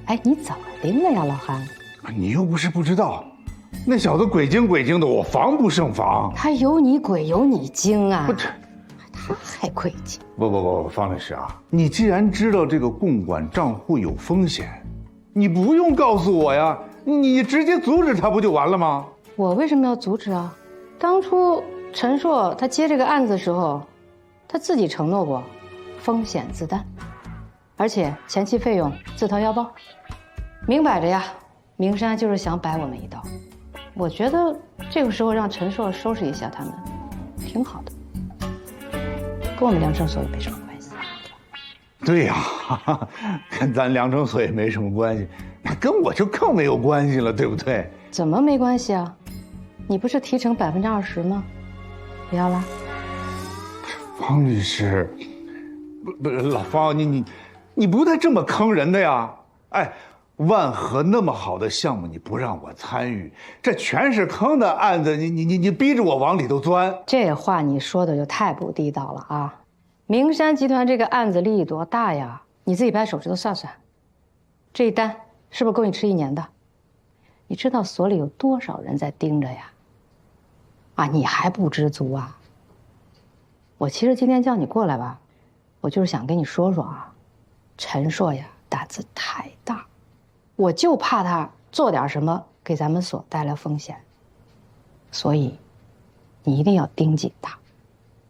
哎，你怎么盯了呀，老韩？你又不是不知道，那小子鬼精的，我防不胜防。他有你鬼有你精啊！不，他还亏劲。不，方律师啊，你既然知道这个共管账户有风险，你不用告诉我呀，你直接阻止他不就完了吗？我为什么要阻止啊？当初陈硕他接这个案子的时候，他自己承诺过，风险自担，而且前期费用自掏腰包，明摆着呀，明山就是想摆我们一刀。我觉得这个时候让陈硕收拾一下他们，挺好的，跟我们良城所也没什么关系。对呀，跟咱良城所也没什么关系，那跟我就更没有关系了，对不对？怎么没关系啊？你不是提成20%吗？不要啦。方律师，不，老方，你不带这么坑人的呀！哎，万和那么好的项目你不让我参与，这全是坑的案子，你逼着我往里头钻。这话你说的就太不地道了啊！明山集团这个案子利益多大呀？你自己掰手指头算算，这一单是不是够你吃1年的？你知道所里有多少人在盯着呀？啊，你还不知足啊？我其实今天叫你过来吧，我就是想跟你说说啊，陈硕呀胆子太大，我就怕他做点什么给咱们所带来风险，所以你一定要盯紧他，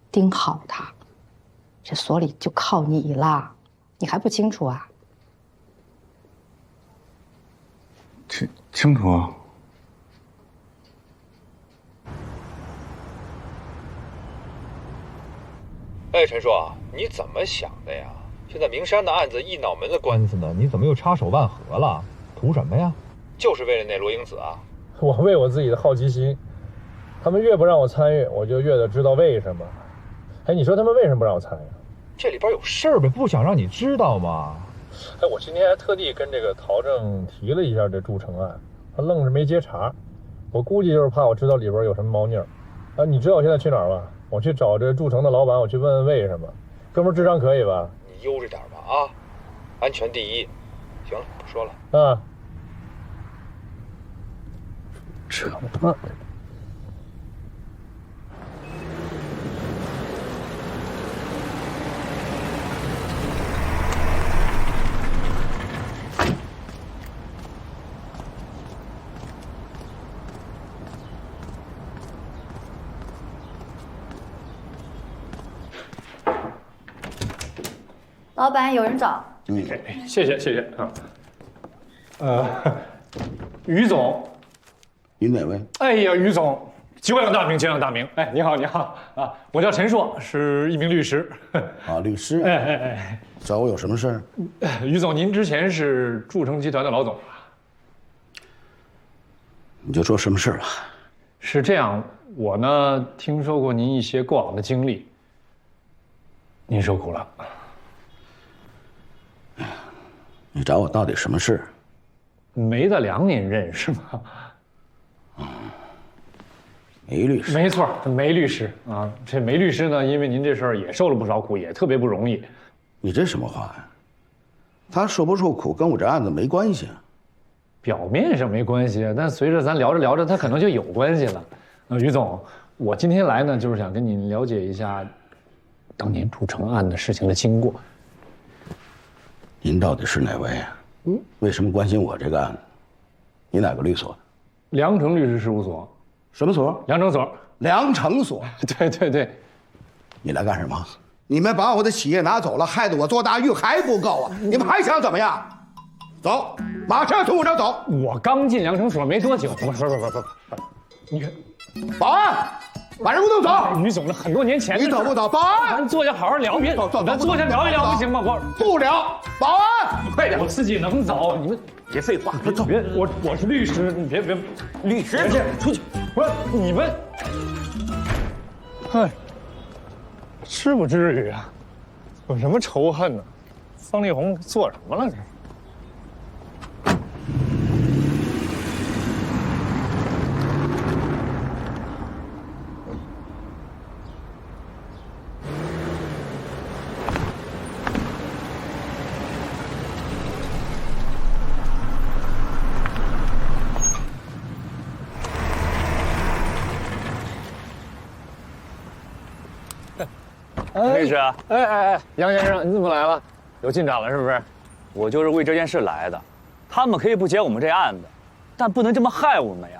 盯好他，这所里就靠你啦，你还不清楚啊？清楚啊。哎，陈硕，你怎么想的呀？现在明山的案子一脑门子官司呢，你怎么又插手万和了？图什么呀？就是为了那罗英子啊？我为我自己的好奇心，他们越不让我参与，我就越得知道为什么。哎，你说他们为什么不让我参与？这里边有事儿呗，不想让你知道吗？哎，我今天还特地跟这个陶正提了一下这筑城案，他愣是没接茬。我估计就是怕我知道里边有什么猫腻儿。啊，你知道我现在去哪儿吗？我去找这筑城的老板，我去问问为什么。哥们儿智商可以吧？你悠着点吧啊，安全第一。行了，不说了。啊。这么。老板，有人找。谢谢啊。于总，您哪位？哎呀，于总，久仰大名，久仰大名。哎，你好啊，我叫陈硕，是一名律师。啊，律师。哎，找我有什么事儿？于总，您之前是筑城集团的老总吧？你就说什么事儿吧。是这样，我呢听说过您一些过往的经历，您受苦了。你找我到底什么事？梅德良您认识吗？梅律师。没错，梅律师啊。这梅律师呢，因为您这事儿也受了不少苦，也特别不容易。你这什么话呀？他受不受苦跟我这案子没关系。表面上没关系，但随着咱聊着聊着，他可能就有关系了。于总，我今天来呢，就是想跟您了解一下当年筑城案的事情的经过。您到底是哪位啊？为什么关心我这个案子？你哪个律所的？良城律师事务所。什么所？良城所。良城所。对对对。你来干什么？你们把我的企业拿走了，害得我做大狱还不够啊！你们还想怎么样？走，马上从我这儿走。我刚进良城所没多久，不，你看，保安，把人给我弄走。于总，这很多年前你走不走？保安，咱坐下好好聊，别咱坐下聊一聊不行吗？不聊。保安，快点，我自己能走，你们别废话，别走。我是律师，你别律师，出去！不是你们，哎，是不至于啊，有什么仇恨呢？方力宏做什么了？这是。律师，杨先生，你怎么来了？有进展了是不是？我就是为这件事来的。他们可以不接我们这案子，但不能这么害我们呀。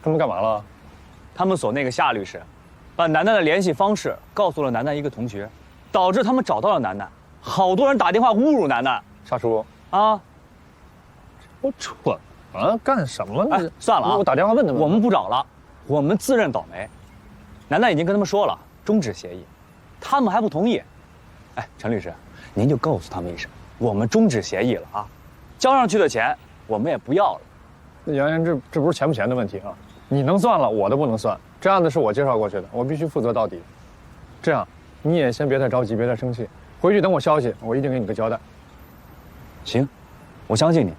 他们干嘛了？他们所那个夏律师，把楠楠的联系方式告诉了楠楠一个同学，导致他们找到了楠楠。好多人打电话侮辱楠楠。沙叔啊，我蠢啊，干什么呢？哎，算了啊，我打电话问他们。我们不找了，我们自认倒霉。楠楠已经跟他们说了终止协议。他们还不同意，哎，陈律师，您就告诉他们一声，我们终止协议了啊，交上去的钱我们也不要了。杨言，这不是钱不钱的问题啊，你能算了，我都不能算。这案子是我介绍过去的，我必须负责到底。这样，你也先别太着急，别太生气，回去等我消息，我一定给你个交代。行，我相信你。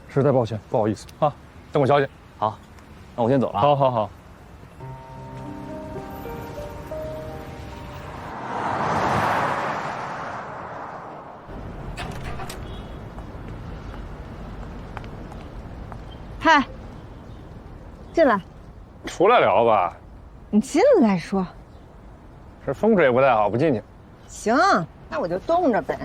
实在抱歉，不好意思啊，等我消息。好，那我先走了。好好好。嗨，进来。出来聊吧。你进来说。这风水不太好，不进去。行，那我就冻着呗。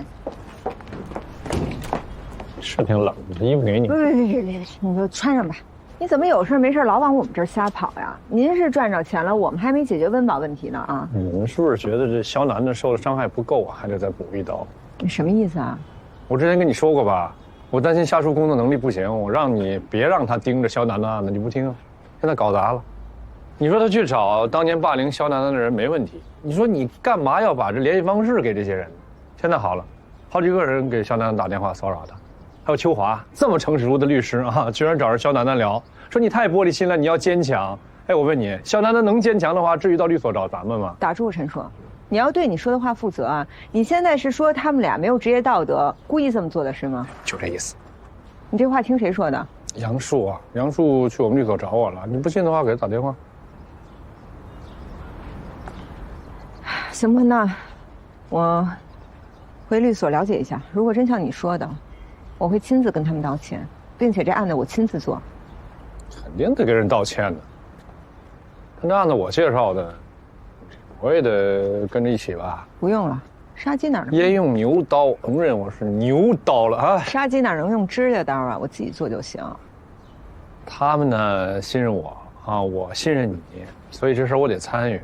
是挺冷的，衣服给你。别，你就穿上吧。你怎么有事没事老往我们这儿瞎跑呀？您是赚着钱了，我们还没解决温饱问题呢啊！你们是不是觉得这肖楠楠受的伤害不够啊，还得再补一刀？你什么意思啊？我之前跟你说过吧，我担心夏叔工作能力不行，我让你别让他盯着肖楠楠案子，你不听，现在搞砸了。你说他去找当年霸凌肖楠楠的人没问题，你说你干嘛要把这联系方式给这些人？现在好了，好几个人给肖楠楠打电话骚扰他，还有秋华这么诚实的律师啊，居然找着肖楠楠聊，说你太玻璃心了，你要坚强。哎，我问你，肖楠楠能坚强的话，至于到律所找咱们吗？打住，陈硕，你要对你说的话负责啊！你现在是说他们俩没有职业道德，故意这么做的是吗？就这意思。你这话听谁说的？杨树啊，杨树去我们律所找我了，你不信的话，给他打电话。行吧，那我回律所了解一下，如果真像你说的，我会亲自跟他们道歉，并且这案子我亲自做。肯定得给人道歉的。他这案子我介绍的，我也得跟着一起吧？不用了，杀鸡哪能也用牛刀，承认我是牛刀了啊！杀鸡哪能用指甲刀啊？我自己做就行。他们呢信任我啊，我信任你，所以这事我得参与。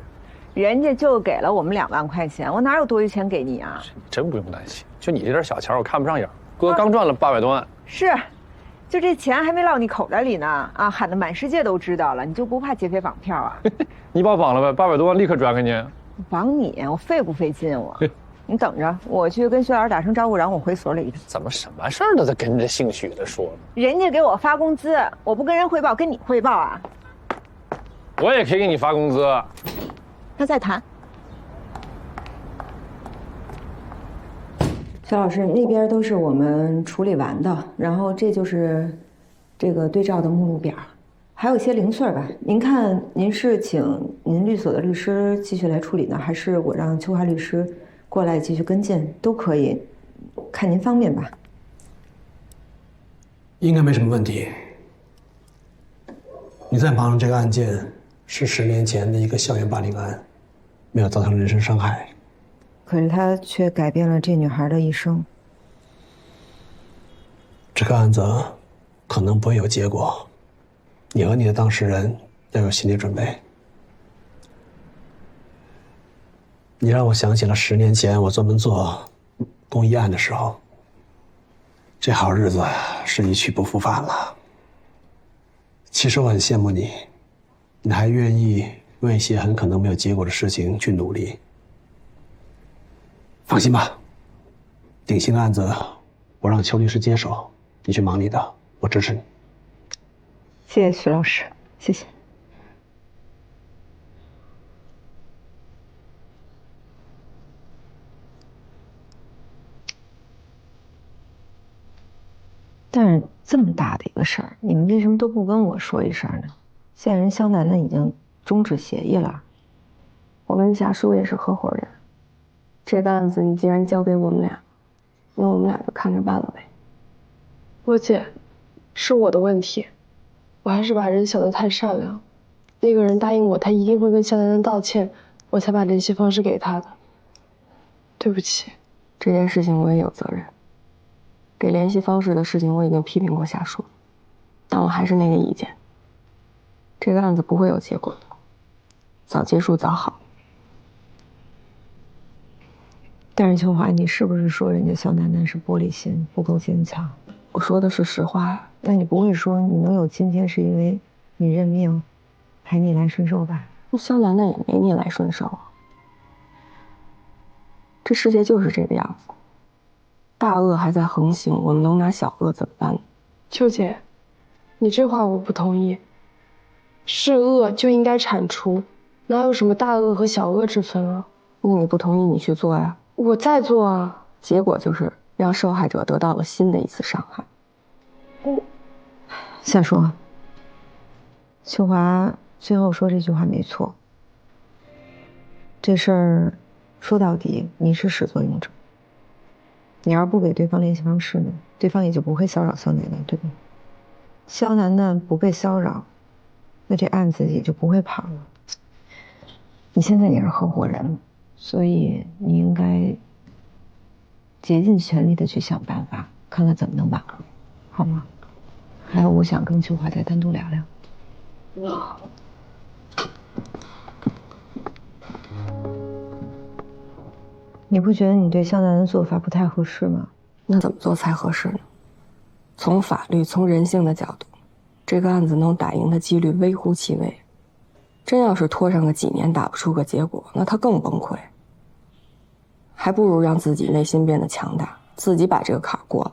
人家就给了我们2万块钱，我哪有多余钱给你啊？真不用担心，就你这点小钱我看不上眼。哥刚赚了800多万。是，就这钱还没落你口袋里呢啊！喊得满世界都知道了，你就不怕劫匪绑票啊？你把我绑了呗，800多万立刻转给你。绑你？我费不费劲我？你等着，我去跟薛老师打声招呼，然后我回所里一趟。怎么什么事儿都得跟着姓许的说呢？人家给我发工资，我不跟人汇报，跟你汇报啊？我也可以给你发工资。那再谈。肖老师，那边都是我们处理完的，然后这就是这个对照的目录表，还有一些零碎吧。您看，您是请您律所的律师继续来处理呢，还是我让秋华律师过来继续跟进？都可以，看您方便吧。应该没什么问题。你在忙的这个案件是10年前的一个校园霸凌案，没有造成人身伤害。可是他却改变了这女孩的一生。这个案子可能不会有结果，你和你的当事人要有心理准备。你让我想起了10年前我专门做公益案的时候，这好日子是一去不复返了。其实我很羡慕你，你还愿意为一些很可能没有结果的事情去努力。放心吧，鼎新的案子我让邱律师接手，你去忙你的，我支持你。谢谢徐老师，谢谢。但是这么大的一个事儿，你们为什么都不跟我说一声呢？现在人肖楠楠已经终止协议了。我跟夏叔也是合伙人，这个案子你既然交给我们俩，那我们俩就看着办了呗。波姐，是我的问题，我还是把人想得太善良。那个人答应我，他一定会跟肖楠楠道歉，我才把联系方式给他的。对不起，这件事情我也有责任。给联系方式的事情我已经批评过夏叔，但我还是那个意见，这个案子不会有结果的，早结束早好。但是秋华，你是不是说人家肖楠楠是玻璃心，不够坚强？我说的是实话。那你不会说你能有今天是因为你认命，还逆来顺受吧？那肖楠楠也没逆来顺受啊，这世界就是这个样子。大恶还在横行，我们能拿小恶怎么办呢？秋姐，你这话我不同意。是恶就应该铲除，哪有什么大恶和小恶之分啊？那你不同意，你去做呀。我在做啊，结果就是让受害者得到了新的一次伤害。夏叔，秋华最后说这句话没错。这事儿说到底，你是始作俑者。你要是不给对方联系方式呢，对方也就不会骚扰肖楠楠，对吧？肖楠楠不被骚扰，那这案子也就不会跑了。你现在也是合伙人，所以你应该竭尽全力的去想办法，看看怎么能挽回，好吗？还有，我想跟秋华再单独聊聊。好。你不觉得你对肖楠楠的做法不太合适吗？那怎么做才合适呢？从法律、从人性的角度，这个案子能打赢的几率微乎其微。真要是拖上个几年打不出个结果，那他更崩溃。还不如让自己内心变得强大，自己把这个坎过了。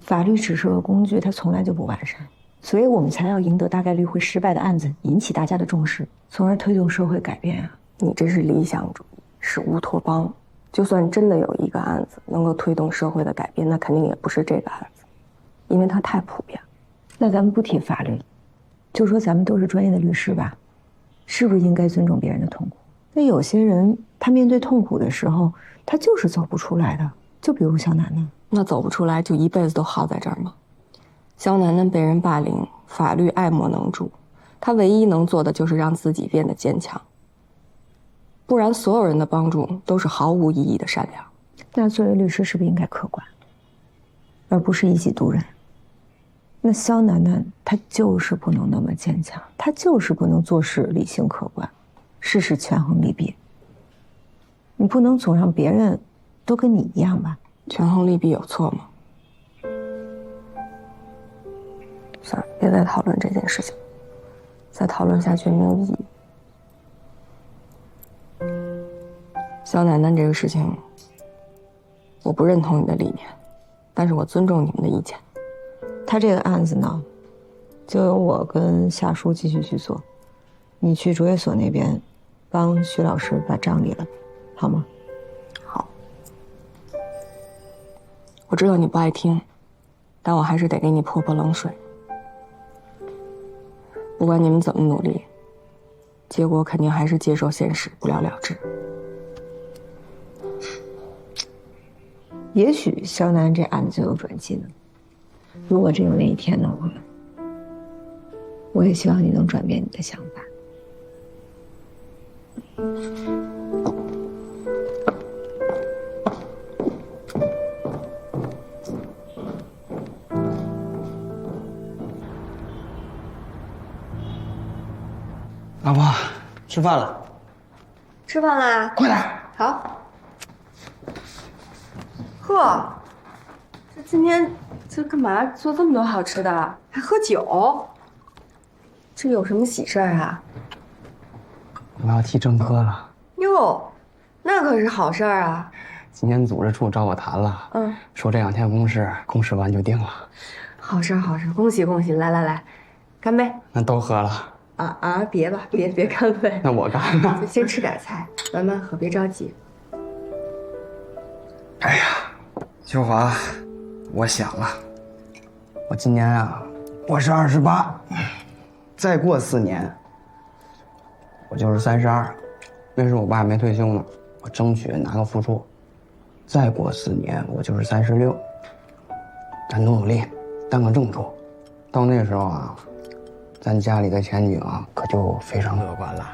法律只是个工具，它从来就不完善，所以我们才要赢得大概率会失败的案子，引起大家的重视，从而推动社会改变啊！你这是理想主义，是乌托邦。就算真的有一个案子能够推动社会的改变，那肯定也不是这个案子，因为它太普遍。那咱们不提法律，就说咱们都是专业的律师吧，是不是应该尊重别人的痛苦？那有些人他面对痛苦的时候，他就是走不出来的，就比如肖楠楠。那走不出来就一辈子都耗在这儿吗？肖楠楠被人霸凌，法律爱莫能助，他唯一能做的就是让自己变得坚强。不然所有人的帮助都是毫无意义的善良。那作为律师是不是应该客观，而不是一己独人？那肖楠楠她就是不能那么坚强，她就是不能做事理性客观，事事权衡利弊。你不能总让别人都跟你一样吧？权衡利弊有错吗？算了，别再讨论这件事情，再讨论下去没有意义。肖楠楠这个事情，我不认同你的理念，但是我尊重你们的意见。他这个案子呢，就由我跟夏叔继续去做，你去卓越所那边帮徐老师把账理了，好吗？好。我知道你不爱听，但我还是得给你泼冷水。不管你们怎么努力，结果肯定还是接受现实，不了了之。也许肖楠这案子就有转机呢。如果真有那一天的话，我也希望你能转变你的想法。老婆，吃饭了。吃饭啦！快来。好。呵，今天这干嘛做这么多好吃的，还喝酒？这有什么喜事儿啊？我要替郑哥了。哟，那可是好事儿啊！今天组织处找我谈了，说这2天公示完就定了。好事儿，好事儿，恭喜恭喜！来来来，干杯！那都喝了。别吧，别干杯。那我干了。就先吃点菜，慢慢喝，别着急。哎呀，秋华，我想了，我今年啊，我是28，再过4年，我就是32。那时我爸没退休呢，我争取拿个副处。再过4年，我就是36，咱努力当个正处。到那时候啊，咱家里的前景啊，可就非常乐观了。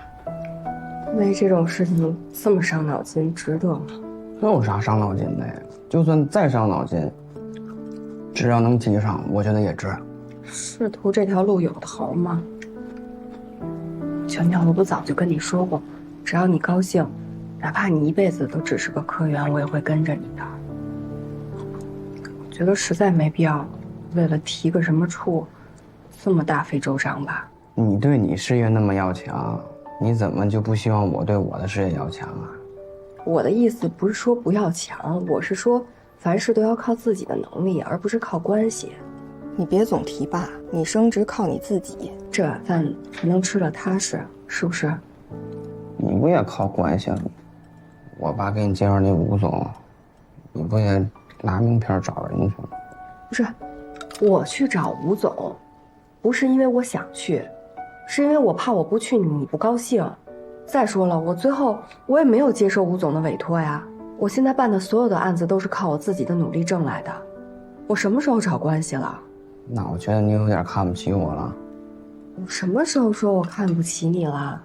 为这种事情这么伤脑筋，值得吗？那有啥伤脑筋的呀？就算再伤脑筋，只要能提上，我觉得也值。仕途这条路有头吗？全条我不早就跟你说过，只要你高兴，哪怕你一辈子都只是个科员，我也会跟着你的。我觉得实在没必要为了提个什么处，这么大费周章吧。你对你事业那么要强，你怎么就不希望我对我的事业要强啊？我的意思不是说不要强，我是说凡事都要靠自己的能力，而不是靠关系。你别总提拔，你升职靠你自己，这碗饭才能吃得踏实，是不是？你不也靠关系？我爸给你介绍那吴总，你不也拿名片找人去了？不是，我去找吴总，不是因为我想去，是因为我怕我不去你不高兴。再说了，我最后我也没有接受吴总的委托呀。我现在办的所有的案子都是靠我自己的努力挣来的，我什么时候找关系了？那我觉得你有点看不起我了。我什么时候说我看不起你了？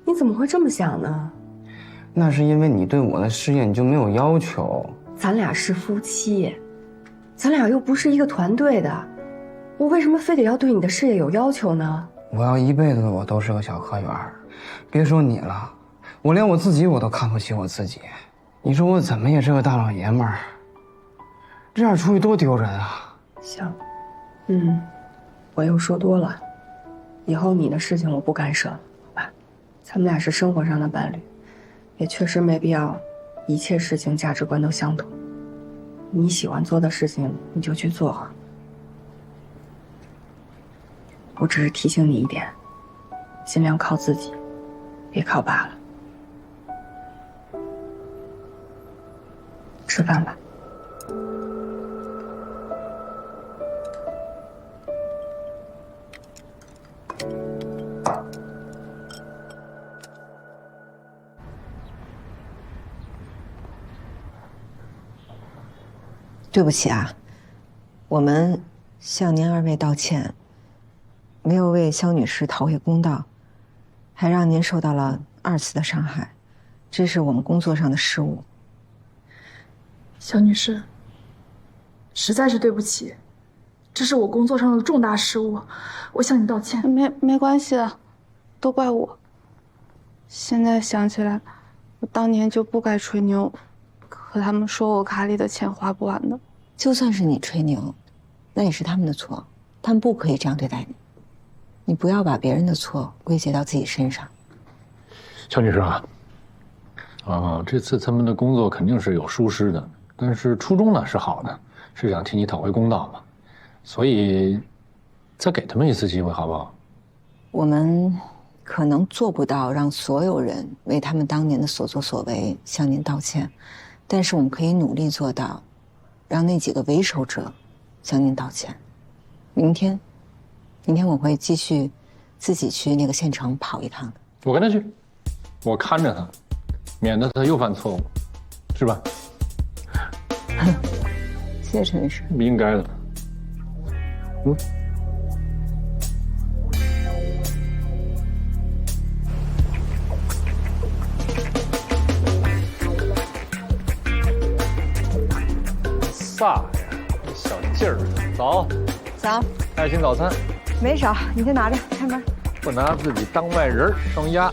你怎么会这么想呢？那是因为你对我的事业你就没有要求。咱俩是夫妻，咱俩又不是一个团队的，我为什么非得要对你的事业有要求呢？我要一辈子我都是个小科员，别说你了，我连我自己我都看不起我自己。你说我怎么也是个大老爷们儿，这样出去多丢人啊！行，我又说多了，以后你的事情我不干涉了，好吧？咱们俩是生活上的伴侣，也确实没必要一切事情价值观都相同。你喜欢做的事情你就去做。我只是提醒你一点，尽量靠自己，别靠爸了。吃饭吧。对不起啊，我们向您2位道歉，没有为肖女士讨回公道，还让您受到了2次的伤害，这是我们工作上的失误。肖女士，实在是对不起，这是我工作上的重大失误，我向你道歉。没关系的，都怪我。现在想起来，我当年就不该吹牛，和他们说我卡里的钱花不完的。就算是你吹牛，那也是他们的错，他们不可以这样对待你。你不要把别人的错归结到自己身上。肖女士啊，这次他们的工作肯定是有疏失的，但是初衷呢是好的，是想替你讨回公道嘛，所以再给他们一次机会，好不好？我们可能做不到让所有人为他们当年的所作所为向您道歉，但是我们可以努力做到，让那几个为首者向您道歉。明天我会继续自己去那个县城跑一趟的。我跟他去，我看着他，免得他又犯错误，是吧？谢谢陈律师。应该的。飒呀，小劲儿！早，早，爱心早餐。没少，你先拿着，开门。不拿自己当外人，双压。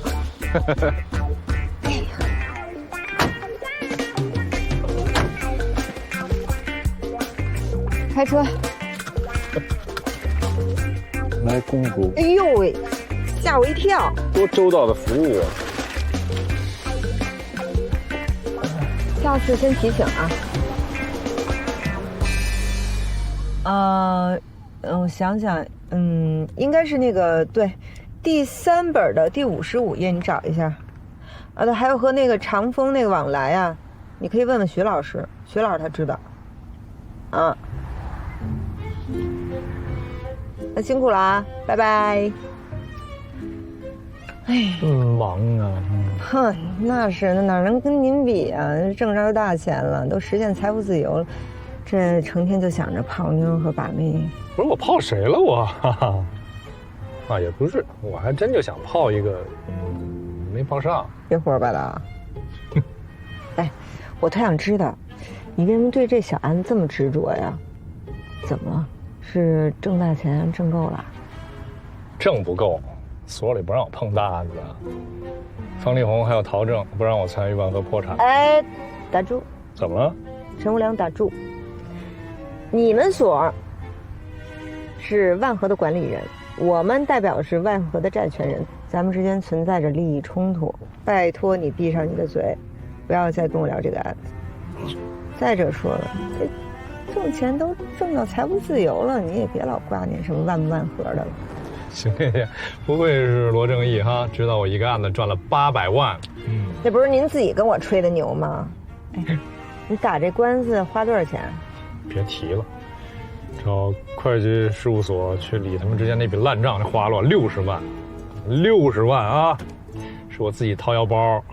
开车。来，公主。哎呦喂，吓我一跳！多周到的服务啊！下次先提醒啊。我想想，应该是那个对，第3本的第55页，你找一下。啊，对，还有和那个长风那个往来啊，你可以问问徐老师，徐老师他知道。啊，那辛苦了啊，拜拜。哎，忙啊。哼，那是，那哪能跟您比啊？挣着大钱了，都实现财富自由了，这成天就想着泡妞和把妹。不是我泡谁了我？哈哈，啊，也不是，我还真就想泡一个，没泡上。别胡说八道。哎，我特想知道，你为什么对这小安这么执着呀？怎么了？是挣大钱挣够了？挣不够，所里不让我碰大案子。方力宏还有陶正不让我参与万和破产。哎，打住！怎么了？陈无良，打住！你们所是万和的管理人，我们代表是万和的债权人，咱们之间存在着利益冲突。拜托你闭上你的嘴，不要再跟我聊这个案子。再者说了，挣钱都挣到财务自由了，你也别老挂念什么万不万和的了。行行行，不愧是罗正义哈，知道我一个案子赚了800万。这不是您自己跟我吹的牛吗？哎，你打这官司花多少钱？别提了，找会计事务所去理他们之间那笔烂账，花了我60万，60万啊！是我自己掏腰包，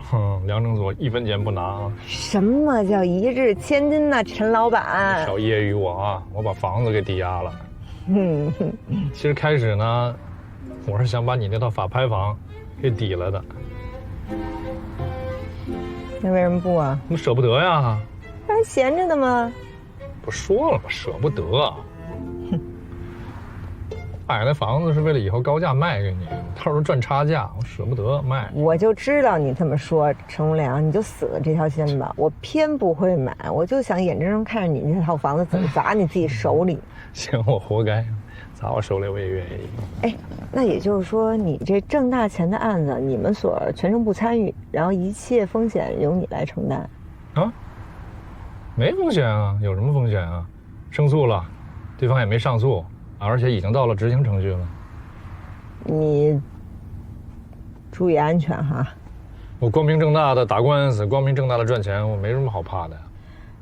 梁正所1分钱不拿啊！什么叫一日千金呐，陈老板？少揶揄我啊！我把房子给抵押了。其实开始呢，我是想把你那套法拍房给抵了的。那为什么不啊？我舍不得呀。不还闲着呢吗？不说了吗？舍不得。买那房子是为了以后高价卖给你，到时候赚差价，我舍不得卖。我就知道你这么说，陈无良，你就死了这条心吧。我偏不会买，我就想眼睁睁看着你那套房子怎么砸你自己手里。行，我活该，砸我手里我也愿意。哎，那也就是说，你这挣大钱的案子，你们所全程不参与，然后一切风险由你来承担。啊？没风险啊，有什么风险啊？胜诉了，对方也没上诉。而且已经到了执行程序了。你注意安全哈。我光明正大的打官司，光明正大的赚钱，我没什么好怕的。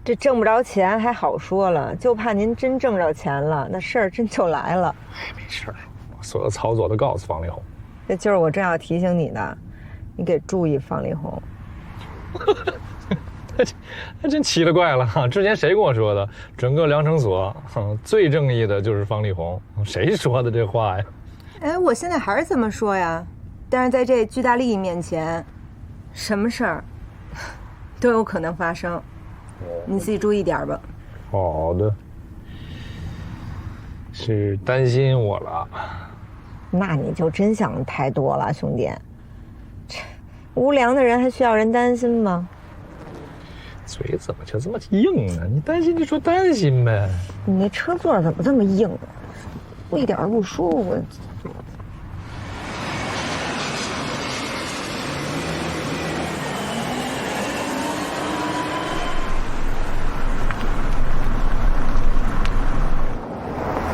这挣不着钱还好说了，就怕您真挣着钱了，那事儿真就来了。哎，没事儿，我所有操作都告诉方力宏。这就是我正要提醒你的，你得注意方力宏。还真奇了怪了哈！之前谁跟我说的？整个量程所，最正义的就是方力宏。谁说的这话呀？哎，我现在还是这么说呀。但是在这巨大利益面前，什么事儿都有可能发生，你自己注意点吧。好的。是担心我了？那你就真想太多了，兄弟。这无良的人还需要人担心吗？嘴怎么就这么硬呢？你担心就说担心呗。你那车座怎么这么硬啊？我一点都不舒服。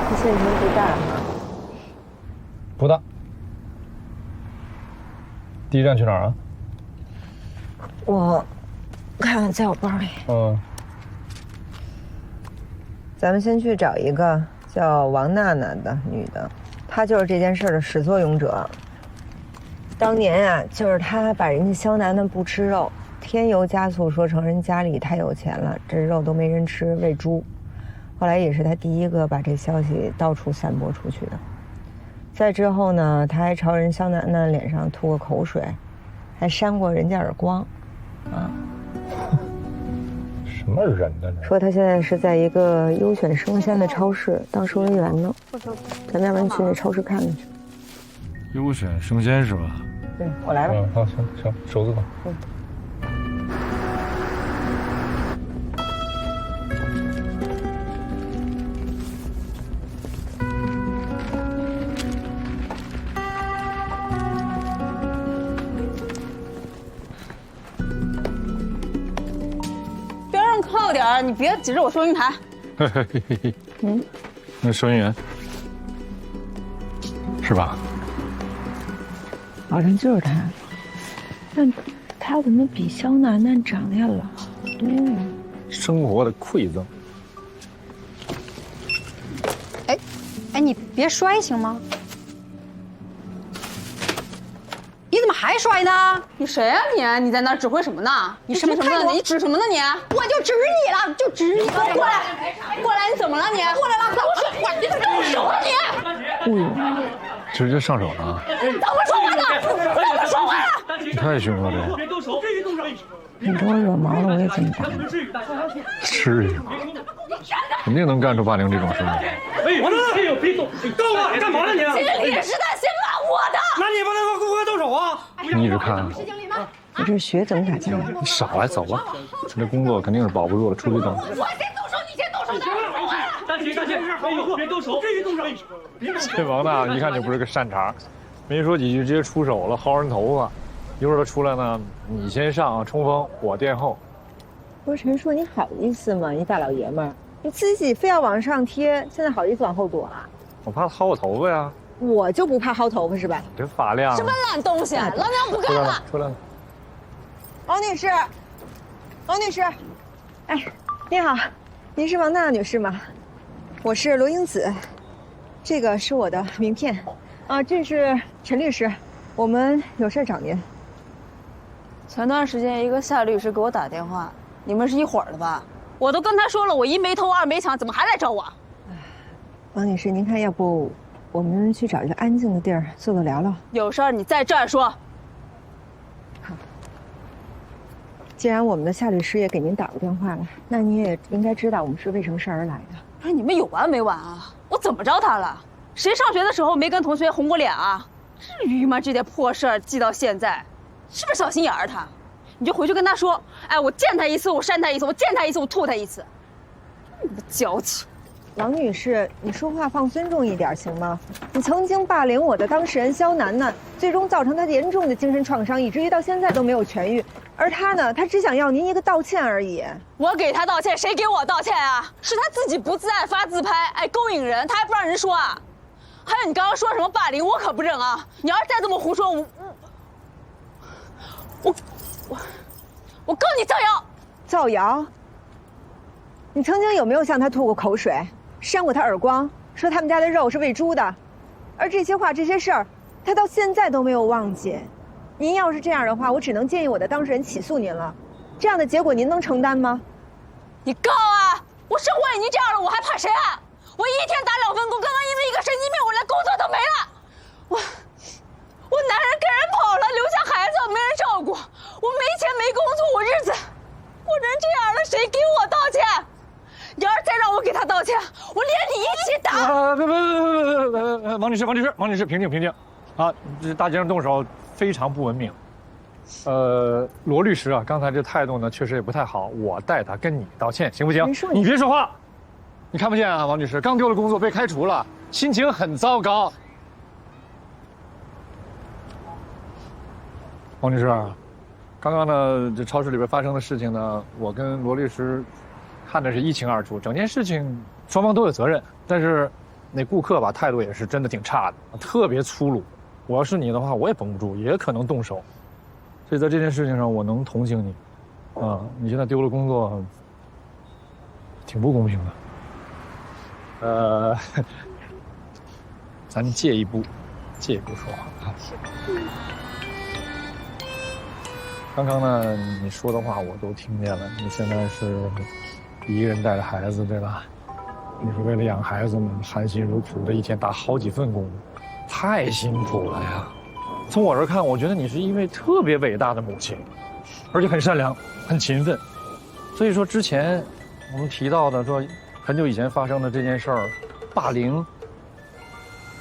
这现金不大吗？不大。第一站去哪儿啊？我看看在我包里。咱们先去找一个叫王娜娜的女的，她就是这件事的始作俑者。当年呀，就是她把人家肖楠楠不吃肉，添油加醋说成人家里太有钱了，这肉都没人吃，喂猪。后来也是他第一个把这消息到处散播出去的。再之后呢，他还朝人肖楠楠脸上吐过口水，还扇过人家耳光，啊。什么人呢？说他现在是在一个优选生鲜的超市当收银员呢。咱们要不然去那超市看看去。优选生鲜是吧？对，我来吧。好，行，手指头。边上靠点，你别指着我收银台。嗯，那收银员是吧？好像就是他，但他怎么比肖楠楠长得要老多了？生活的馈赠。哎，你别摔行吗？你怎么还摔呢？你谁呀你？你在那儿指挥什么呢？你什么态度？你指什么呢你？我就指你了，就指你。过来，你怎么了你？过来了，你怎么动手了你？直接上手了。等我说完了，等我说完了。你太凶了这。别动手，别动手。你给我惹毛了，我也这么打。至于吗？肯定能干出霸凌这种事来。我呢？别动！你动啊！干嘛呢你？经理是他先骂我的。那你不能公开动手啊！你一直看。你这学怎么打架？你少来，走吧。这工作肯定是保不住了，出去等。我先动手，你先动手，咱们说完了。大姐，哎呦，别动手，别动手！这王大一看就不是个善茬，没说几句直接出手了，薅人头发。一会儿他出来呢，你先上冲锋，我殿后。不是陈叔，你好意思吗？你大老爷们儿，你自己非要往上贴，现在好意思往后躲啊？我怕他薅我头发呀。我就不怕薅头发是吧？这发量。什么烂东西！老娘不干了！出来了。王女士，王女士，哎，你好，您是王娜女士吗？我是罗英子，这个是我的名片，啊，这是陈律师，我们有事找您。前段时间一个夏律师给我打电话，你们是一伙儿的吧？我都跟他说了，我一没偷二没抢，怎么还来找我？王女士，您看，要不我们去找一个安静的地儿坐坐聊聊？有事儿你在这儿说。好。既然我们的夏律师也给您打过电话了，那你也应该知道我们是为什么事儿而来的。不是你们有完没完啊？我怎么着他了？谁上学的时候没跟同学红过脸啊？至于吗？这点破事儿记到现在，是不是小心眼儿他？你就回去跟他说，哎，我见他一次我扇他一次，我见他一次我吐他一次。这么矫情。王女士，你说话放尊重一点行吗？你曾经霸凌我的当事人肖楠楠，最终造成他严重的精神创伤，以至于到现在都没有痊愈。而他呢，他只想要您一个道歉而已。我给他道歉，谁给我道歉啊？是他自己不自爱发自拍，哎，勾引人，他还不让人说啊？还有你刚刚说什么霸凌，我可不认啊！你要是再这么胡说，我告你造谣！造谣？你曾经有没有向他吐过口水，扇过他耳光，说他们家的肉是喂猪的？而这些话、这些事儿，他到现在都没有忘记。您要是这样的话，我只能建议我的当事人起诉您了。这样的结果您能承担吗？你告啊！我生活已经这样了，我还怕谁啊？我一天打2份工，刚刚因为一个神经病，我连工作都没了。我男人跟人跑了，留下孩子没人照顾，我没钱没工作，我日子过成这样了，谁给我道歉？你要是再让我给他道歉，我连你一起打！别，王女士，平静，啊，这大街上动手非常不文明。罗律师啊，刚才这态度呢，确实也不太好，我代他跟你道歉，行不行？你别说话，你看不见啊，王女士刚丢了工作被开除了，心情很糟糕。王女士，刚刚呢，这超市里边发生的事情呢，我跟罗律师看的是一清二楚，整件事情双方都有责任，但是那顾客吧态度也是真的挺差的，特别粗鲁。我要是你的话，我也绷不住，也可能动手。所以在这件事情上，我能同情你，啊，你现在丢了工作，挺不公平的。咱借一步说话啊。刚刚呢，你说的话我都听见了。你现在是一个人带着孩子，对吧？你说为了养孩子们，含辛茹苦的，一天打好几份工，太辛苦了呀。从我这看，我觉得你是一位特别伟大的母亲，而且很善良、很勤奋。所以说之前我们提到的说很久以前发生的这件事儿，霸凌，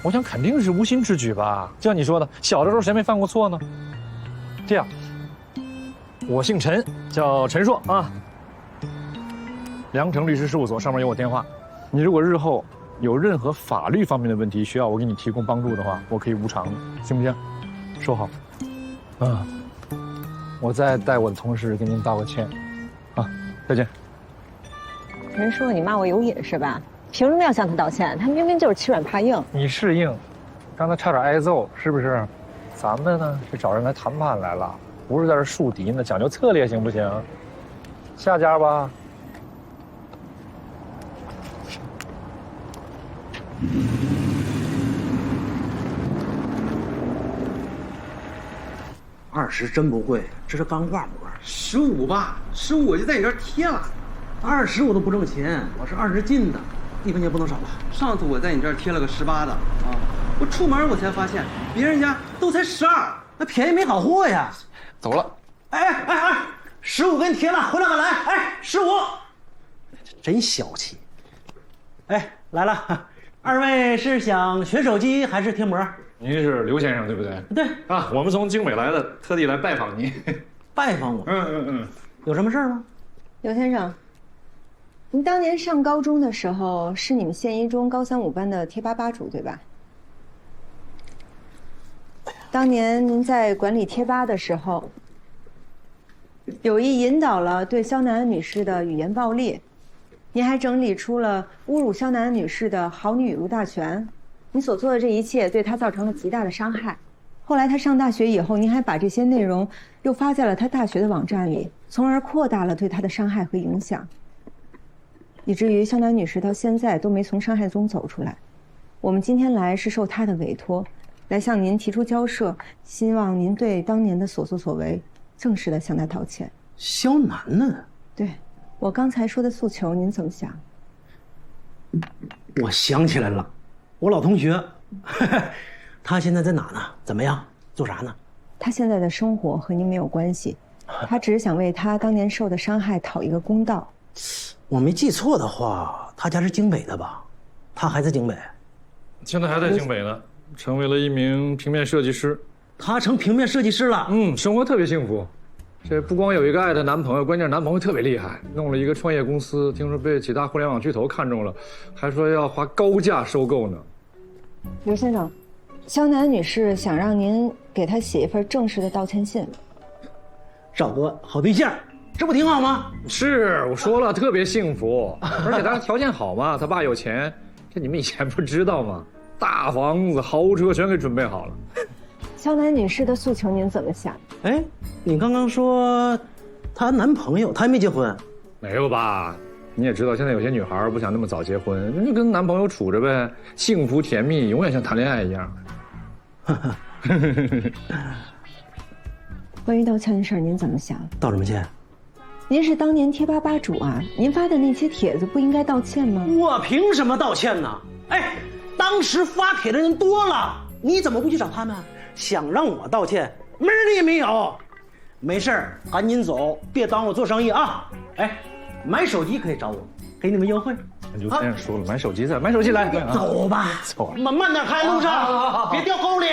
我想肯定是无心之举吧。就像你说的，小的时候谁没犯过错呢？这样，我姓陈，叫陈硕啊。良城律师事务所上面有我电话，你如果日后有任何法律方面的问题需要我给你提供帮助的话，我可以无偿的，行不行？说好。我再带我的同事给您道个歉，啊，再见。陈硕，你骂我有瘾是吧？凭什么要向他道歉？他明明就是欺软怕硬。你是硬，刚才差点挨揍，是不是？咱们呢是找人来谈判来了，不是在这树敌呢，讲究策略，行不行？下家吧。20真不贵，这是钢化膜。15吧，15我就在你这儿贴了。20我都不挣钱，我是20进的，1分钱不能少吧？上次我在你这儿贴了个18的啊，我出门我才发现别人家都才12，那便宜没好货呀。走了。哎，15给你贴了，回来吧来。哎，15，真小气。哎，来了。2位是想选手机还是贴膜？您是刘先生对不对？对啊，我们从京北来的，特地来拜访您。拜访我？有什么事儿吗？刘先生，您当年上高中的时候是你们县一中高3、5班的贴吧吧主对吧？当年您在管理贴吧的时候，有意引导了对肖楠恩女士的语言暴力。您还整理出了侮辱肖楠恩女士的好女语录大全，你所做的这一切对她造成了极大的伤害。后来她上大学以后，您还把这些内容又发在了她大学的网站里，从而扩大了对她的伤害和影响，以至于肖楠女士到现在都没从伤害中走出来。我们今天来是受她的委托，来向您提出交涉，希望您对当年的所作所为正式的向她道歉。肖楠呢？对。我刚才说的诉求，您怎么想？我想起来了，我老同学，他现在在哪呢？怎么样？做啥呢？他现在的生活和您没有关系，他只是想为他当年受的伤害讨一个公道。我没记错的话，他家是京北的吧？他还在京北？现在还在京北呢，成为了一名平面设计师。他成平面设计师了？生活特别幸福。这不光有一个爱的男朋友，关键是男朋友特别厉害，弄了一个创业公司，听说被几大互联网巨头看中了，还说要花高价收购呢。刘先生，肖楠女士想让您给她写一份正式的道歉信。找个好对象，这不挺好吗？是，我说了，特别幸福，而且他条件好嘛，他爸有钱，这你们以前不知道吗？大房子、豪车全给准备好了。肖楠女士的诉求您怎么想？哎，你刚刚说她男朋友，她还没结婚？没有吧？你也知道，现在有些女孩不想那么早结婚，那就跟男朋友处着呗，幸福甜蜜，永远像谈恋爱一样。关于道歉的事儿，您怎么想？道什么歉？您是当年贴吧吧主啊，您发的那些帖子不应该道歉吗？我凭什么道歉呢？哎，当时发帖的人多了，你怎么不去找他们？想让我道歉，门儿也没有。没事儿，赶紧走，别耽误我做生意啊！哎，买手机可以找我，给你们优惠。刘先生说了，买手机来，买手机来。走吧，走。慢点开，路上别掉沟里。